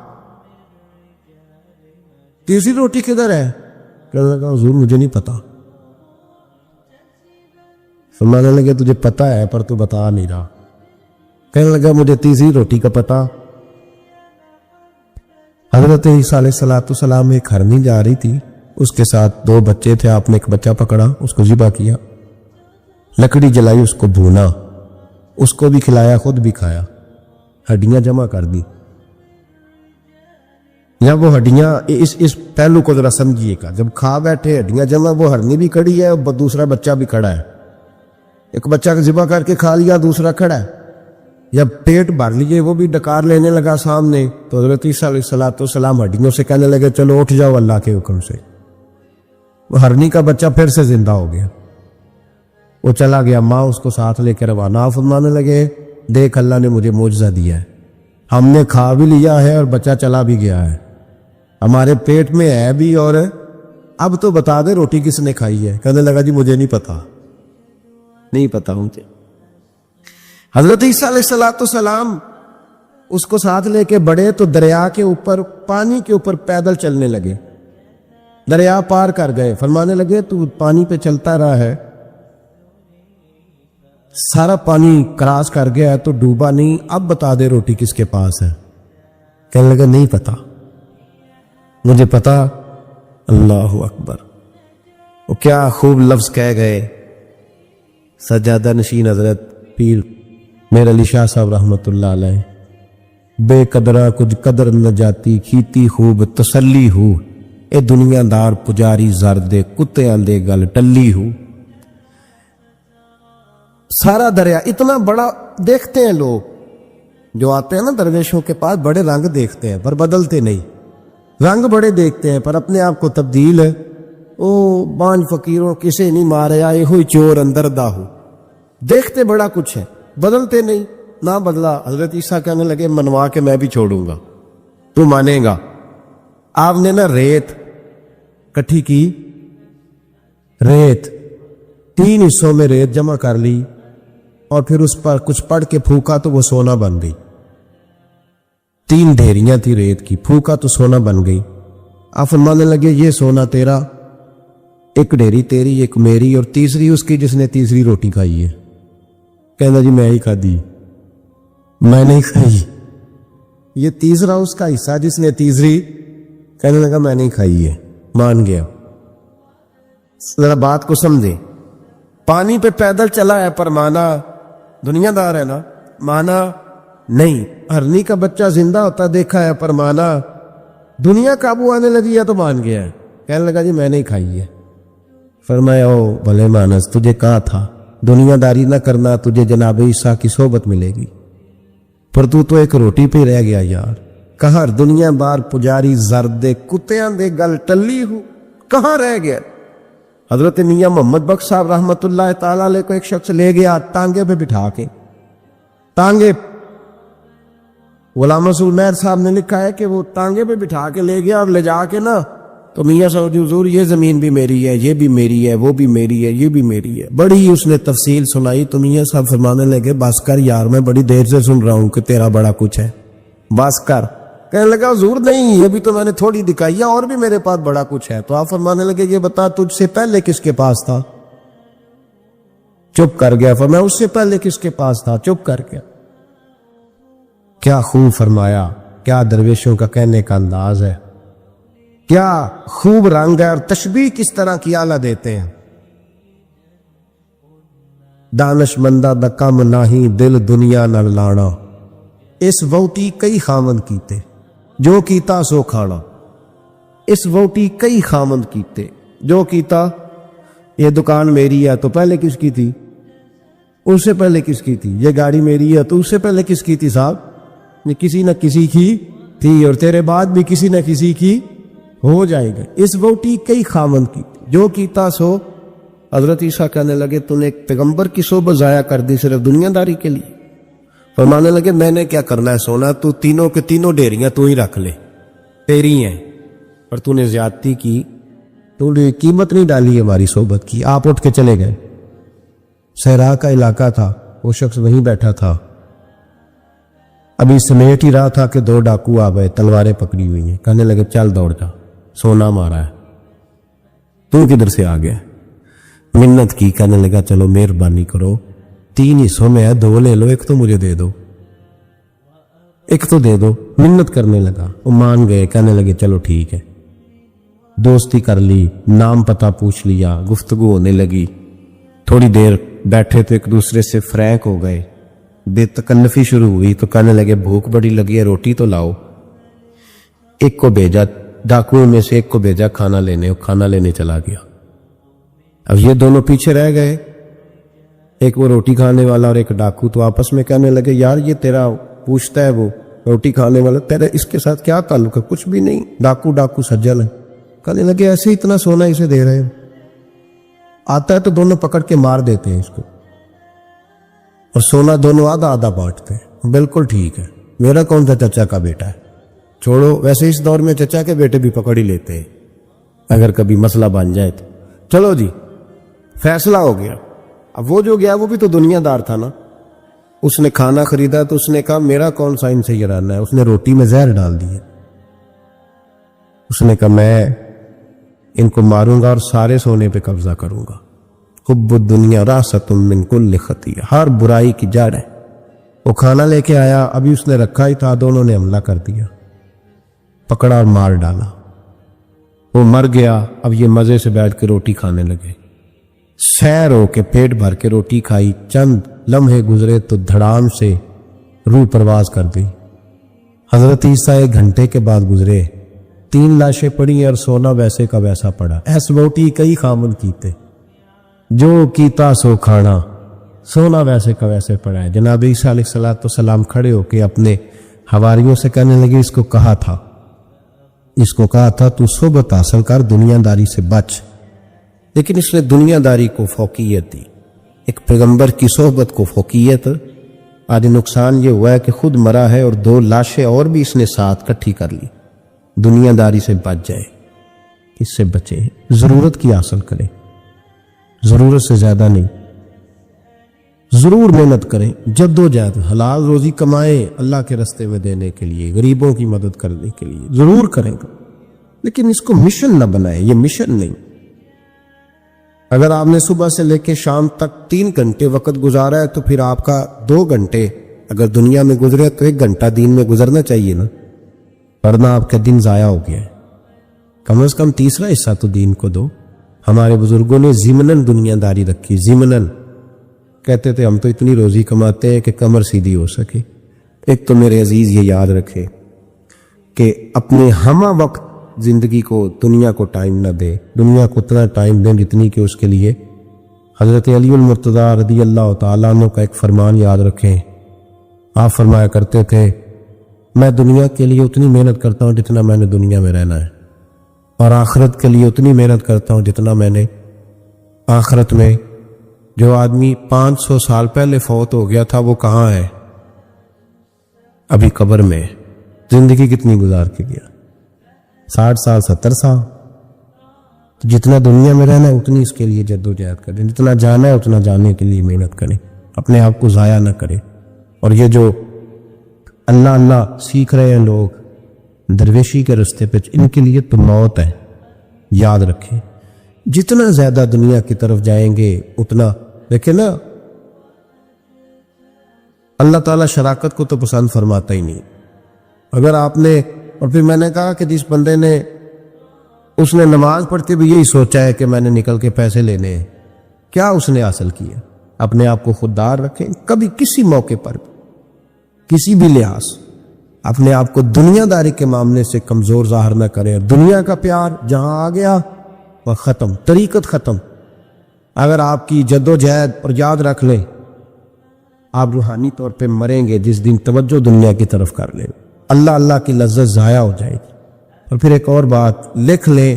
تیسری روٹی کدھر ہے؟ کہنے لگا حضور مجھے نہیں پتا۔ فرمانے لگے تجھے پتا ہے پر تو بتا نہیں رہا۔ کہنے لگا مجھے تیسری روٹی کا پتا۔ حضرت عیسیٰ علیہ السلام ایک ہرنی جا رہی تھی، اس کے ساتھ 2 بچے تھے، آپ نے ایک بچہ پکڑا، اس کو ذبح کیا، لکڑی جلائی، اس کو بھونا، اس کو بھی کھلایا، خود بھی کھایا، ہڈیاں جمع کر دی۔ جب وہ ہڈیاں اس پہلو کو ذرا سمجھیے گا، جب کھا بیٹھے ہڈیاں جمع، وہ ہرنی بھی کھڑی ہے اور دوسرا بچہ بھی کھڑا ہے، ایک بچہ کو ذبح کر کے کھا لیا، دوسرا کھڑا ہے۔ جب پیٹ بھر لیے وہ بھی ڈکار لینے لگا سامنے، تو حضرت عیسیٰ علیہ السلام ہڈیوں سے کہنے لگے چلو اٹھ جاؤ اللہ کے حکم سے۔ وہ ہرنی کا بچہ پھر سے زندہ ہو گیا، وہ چلا گیا، ماں اس کو ساتھ لے کے روانہ۔ فرمانے لگے دیکھ اللہ نے مجھے معجزہ دیا ہے، ہم نے کھا بھی لیا ہے اور بچہ چلا بھی گیا ہے، ہمارے پیٹ میں ہے بھی، اور اب تو بتا دے روٹی کس نے کھائی ہے؟ کہنے لگا جی مجھے نہیں پتا، نہیں پتا مجھے۔ حضرت عیسیٰ علیہ السلام اس کو ساتھ لے کے بڑے تو دریا کے اوپر، پانی کے اوپر پیدل چلنے لگے، دریا پار کر گئے۔ فرمانے لگے تو پانی پہ چلتا رہا ہے، سارا پانی کراس کر گیا ہے تو ڈوبا نہیں، اب بتا دے روٹی کس کے پاس ہے؟ کہنے لگا نہیں پتا، مجھے پتا۔ اللہ اکبر، وہ کیا خوب لفظ کہہ گئے سجادہ نشین حضرت پیر میر علی شاہ صاحب رحمت اللہ علیہ، بے قدرہ کچھ قدر نہ جاتی، کھیتی خوب تسلی ہو، اے دنیا دار پجاری زرد کتیاں دے گل ٹلی ہو۔ سارا دریا اتنا بڑا دیکھتے ہیں لوگ جو آتے ہیں نا درویشوں کے پاس، بڑے رنگ دیکھتے ہیں پر بدلتے نہیں، رنگ بڑے دیکھتے ہیں پر اپنے آپ کو تبدیل ہے۔ او بانج فقیروں کسے نہیں مارے آئے ہوئی چور اندر داہو، دیکھتے بڑا کچھ ہے بدلتے نہیں، نہ بدلا۔ حضرت عیسیٰ کہنے لگے منوا کے میں بھی چھوڑوں گا، تو مانے گا۔ آپ نے نا ریت کٹھی کی، ریت 3 حصوں میں ریت جمع کر لی اور پھر اس پر کچھ پڑھ کے پھونکا تو وہ سونا بن گئی۔ 3 ڈھیریاں تھی ریت کی، پھونکا تو سونا بن گئی۔ آپ فرمانے لگے یہ سونا تیرا، ایک ڈھیری تیری ایک میری اور تیسری اس کی جس نے تیسری روٹی کھائی ہے. کہنا جی میں ہی کھادی, میں نہیں کھائی. یہ تیسرا اس کا حصہ جس نے تیسری, کہنے لگا میں نہیں کھائی ہے, مان گیا. ذرا بات کو سمجھے, پانی پہ پیدل چلا ہے پر مانا, دنیا دار ہے نا, مانا نہیں. ہرنی کا بچہ زندہ ہوتا دیکھا ہے پر مانا, دنیا قابو آنے لگی ہے تو مان گیا ہے. کہنے لگا جی میں نہیں کھائی ہے. فرمایا او بھلے مانس, تجھے کہا تھا دنیا داری نہ کرنا, تجھے جناب عیسیٰ کی صحبت ملے گی, پر تو ایک روٹی پہ رہ گیا یار. کہاں دنیا بار پجاری زرد کتیاں دے گل ٹلی ہو, کہاں رہ گیا. حضرت میاں محمد بخش صاحب رحمت اللہ تعالی علیہ کو ایک شخص لے گیا ٹانگے پہ بٹھا کے. ٹانگے, غلام رسول مہر صاحب نے لکھا ہے کہ وہ ٹانگے پہ بٹھا کے لے گیا اور لے جا کے نا, تو میاں صاحب حضور یہ زمین بھی میری ہے, یہ بھی میری ہے, وہ بھی میری ہے, یہ بھی میری ہے. بڑی اس نے تفصیل سنائی. تو میاں صاحب فرمانے لگے بس کر یار, میں بڑی دیر سے سن رہا ہوں کہ تیرا بڑا کچھ ہے, بس کر. کہنے لگا حضور نہیں, ابھی تو میں نے تھوڑی دکھائی ہے, اور بھی میرے پاس بڑا کچھ ہے. تو آپ فرمانے لگے یہ بتا تجھ سے پہلے کس کے پاس تھا؟ چپ کر گیا. فرمایا اس سے پہلے کس کے پاس تھا؟ چپ کر گیا. کیا خوب فرمایا, کیا درویشوں کا کہنے کا انداز ہے, کیا خوب رنگ ہے, اور تشبیہ کس طرح کی اعلیٰ دیتے ہیں. دانش مندہ دا کم ناہی دل دنیا نہ لانا, اس ووٹی کئی خامند کیتے جو کیتا سو کھانا. اس ووٹی کئی خامند کیتے جو کیتا, یہ دکان میری ہے تو پہلے کس کی تھی؟ اس سے پہلے کس کی تھی. یہ گاڑی میری ہے تو اس سے پہلے کس کی تھی صاحب؟ یہ کسی نہ کسی کی تھی, اور تیرے بعد بھی کسی نہ کسی کی ہو جائے گا. اس ووٹی کئی خامند کی جو کیتا سو. حضرت عیسیٰ کہنے لگے تو نے ایک پیغمبر کی صحبت ضائع کر دی صرف دنیا داری کے لیے. فرمانے لگے میں نے کیا کرنا ہے سونا, تو تینوں کے تینوں ڈیریاں تو ہی رکھ لے, تیری ہیں, پر تو نے زیادتی کی, تو نے قیمت نہیں ڈالی ہماری صحبت کی. آپ اٹھ کے چلے گئے. صحرا کا علاقہ تھا, وہ شخص وہیں بیٹھا تھا. ابھی سمیٹ ہی رہا تھا کہ دو ڈاکو آ گئے, تلواریں پکڑی ہوئی ہیں. کہنے لگے چل دوڑ جا, سونا مارا ہے, تو کدھر سے آ گیا؟ منت کی. کہنے لگا چلو مہربانی کرو, 3 حصوں میں ہے, 2 لے لو, ایک تو مجھے دے دو, ایک تو دے دو. منت کرنے لگا, وہ مان گئے. کہنے لگے چلو ٹھیک ہے. دوستی کر لی, نام پتہ پوچھ لیا, گفتگو ہونے لگی. تھوڑی دیر بیٹھے تو ایک دوسرے سے فرینک ہو گئے, بے تکلفی شروع ہوئی. تو کہنے لگے بھوک بڑی لگی ہے, روٹی تو لاؤ. ایک کو بھیجا, ڈاکوؤں میں سے ایک کو بھیجا کھانا لینے, کھانا لینے چلا گیا. اب یہ دونوں پیچھے رہ گئے, ایک وہ روٹی کھانے والا اور ایک ڈاکو. تو آپس میں کہنے لگے یار یہ تیرا پوچھتا ہے وہ روٹی کھانے والا, تیرا اس کے ساتھ کیا تعلق ہے؟ کچھ بھی نہیں, ڈاکو ڈاکو سجل ہے. کہنے لگے ایسے اتنا سونا اسے دے رہے ہو, آتا ہے تو دونوں پکڑ کے مار دیتے ہیں اس کو, اور سونا دونوں آدھا آدھا بانٹتے ہیں. بالکل ٹھیک ہے, میرا کون سا چچا کا بیٹا ہے, چھوڑو. ویسے اس دور میں چچا کے بیٹے بھی پکڑ ہی لیتے ہیں اگر کبھی مسئلہ بن جائے تو. چلو جی فیصلہ ہو گیا. اب وہ جو گیا وہ بھی تو دنیا دار تھا نا, اس نے کھانا خریدا تو اس نے کہا میرا کون سا ان سے یہ رہنا ہے. اس نے روٹی میں زہر ڈال دی. اس نے کہا میں ان کو ماروں گا اور سارے سونے پہ قبضہ کروں گا. حب الدنیا راست من کل خطیہ, ہر برائی کی جڑ ہے. وہ کھانا لے کے آیا, ابھی اس نے رکھا ہی تھا, دونوں نے حملہ کر دیا, پکڑا اور مار ڈالا. وہ مر گیا. اب یہ مزے سے بیٹھ کے روٹی کھانے لگے. سیر ہو کے پیٹ بھر کے روٹی کھائی. چند لمحے گزرے تو دھڑام سے روح پرواز کر گئی. حضرت عیسیٰ 1 گھنٹے کے بعد گزرے. 3 لاشیں پڑی اور سونا ویسے کا ویسا پڑا. ایس روٹی کئی خامن کیتے جو کیتا سو کھانا, سونا ویسے کا ویسے پڑا ہے. جناب عیسیٰ علیہ السلام کھڑے ہو کے اپنے حواریوں سے کہنے لگے اس کو کہا تھا تو صحبت حاصل کر, دنیا داری سے بچ. لیکن اس نے دنیا داری کو فوقیت دی, ایک پیغمبر کی صحبت کو فوقیت. آج نقصان یہ ہوا ہے کہ خود مرا ہے اور 2 لاشیں اور بھی اس نے ساتھ کٹھی کر لی. دنیا داری سے بچ جائے, اس سے بچے, ضرورت کی حاصل کرے, ضرورت سے زیادہ نہیں. ضرور محنت کریں, جد و جہد, حلال روزی کمائیں اللہ کے راستے میں دینے کے لیے, غریبوں کی مدد کرنے کے لیے ضرور کریں گا, لیکن اس کو مشن نہ بنائیں. یہ مشن نہیں. اگر آپ نے صبح سے لے کے شام تک 3 گھنٹے وقت گزارا ہے تو پھر آپ کا 2 گھنٹے اگر دنیا میں گزرے تو 1 گھنٹہ دین میں گزرنا چاہیے نا، ورنہ آپ کا دن ضائع ہو گیا ہے۔ کم از کم تیسرا حصہ تو دین کو دو۔ ہمارے بزرگوں نے ضمناً دنیا داری رکھی، ضمناً کہتے تھے ہم تو اتنی روزی کماتے ہیں کہ کمر سیدھی ہو سکے۔ ایک تو میرے عزیز یہ یاد رکھے کہ اپنے ہمہ وقت زندگی کو دنیا کو ٹائم نہ دے، دنیا کو اتنا ٹائم دیں جتنی کہ اس کے لیے حضرت علی المرتضیٰ رضی اللہ تعالیٰ عنہ کا ایک فرمان یاد رکھیں۔ آپ فرمایا کرتے تھے میں دنیا کے لیے اتنی محنت کرتا ہوں جتنا میں نے دنیا میں رہنا ہے، اور آخرت کے لیے اتنی محنت کرتا ہوں جتنا میں نے آخرت میں۔ جو آدمی 500 سال پہلے فوت ہو گیا تھا وہ کہاں ہے؟ ابھی قبر میں۔ زندگی کتنی گزار کے گیا؟ 60 سال 70 سال۔ جتنا دنیا میں رہنا ہے اتنی اس کے لیے جد و جہد کریں، جتنا جانا ہے اتنا جانے کے لیے محنت کریں، اپنے آپ کو ضائع نہ کریں۔ اور یہ جو اللہ اللہ سیکھ رہے ہیں لوگ درویشی کے رستے پہ، ان کے لیے تو موت ہے، یاد رکھیں۔ جتنا زیادہ دنیا کی طرف جائیں گے اتنا، دیکھیں نا اللہ تعالیٰ شراکت کو تو پسند فرماتا ہی نہیں۔ اگر آپ نے، اور پھر میں نے کہا کہ جس بندے نے اس نے نماز پڑھتے بھی یہی سوچا ہے کہ میں نے نکل کے پیسے لینے ہیں، کیا اس نے حاصل کیا؟ اپنے آپ کو خوددار رکھیں، کبھی کسی موقع پر کسی بھی لحاظ اپنے آپ کو دنیا داری کے معاملے سے کمزور ظاہر نہ کریں۔ دنیا کا پیار جہاں آ گیا وہ ختم، طریقت ختم۔ اگر آپ کی جد و جہد، اور یاد رکھ لیں آپ روحانی طور پہ مریں گے جس دن توجہ دنیا کی طرف کر لیں، اللہ اللہ کی لذت ضائع ہو جائے گی۔ اور پھر ایک اور بات لکھ لیں،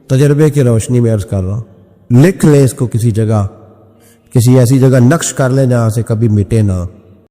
تجربے کی روشنی میں عرض کر رہا ہوں، لکھ لیں اس کو کسی جگہ، کسی ایسی جگہ نقش کر لیں جہاں سے کبھی مٹے نہ۔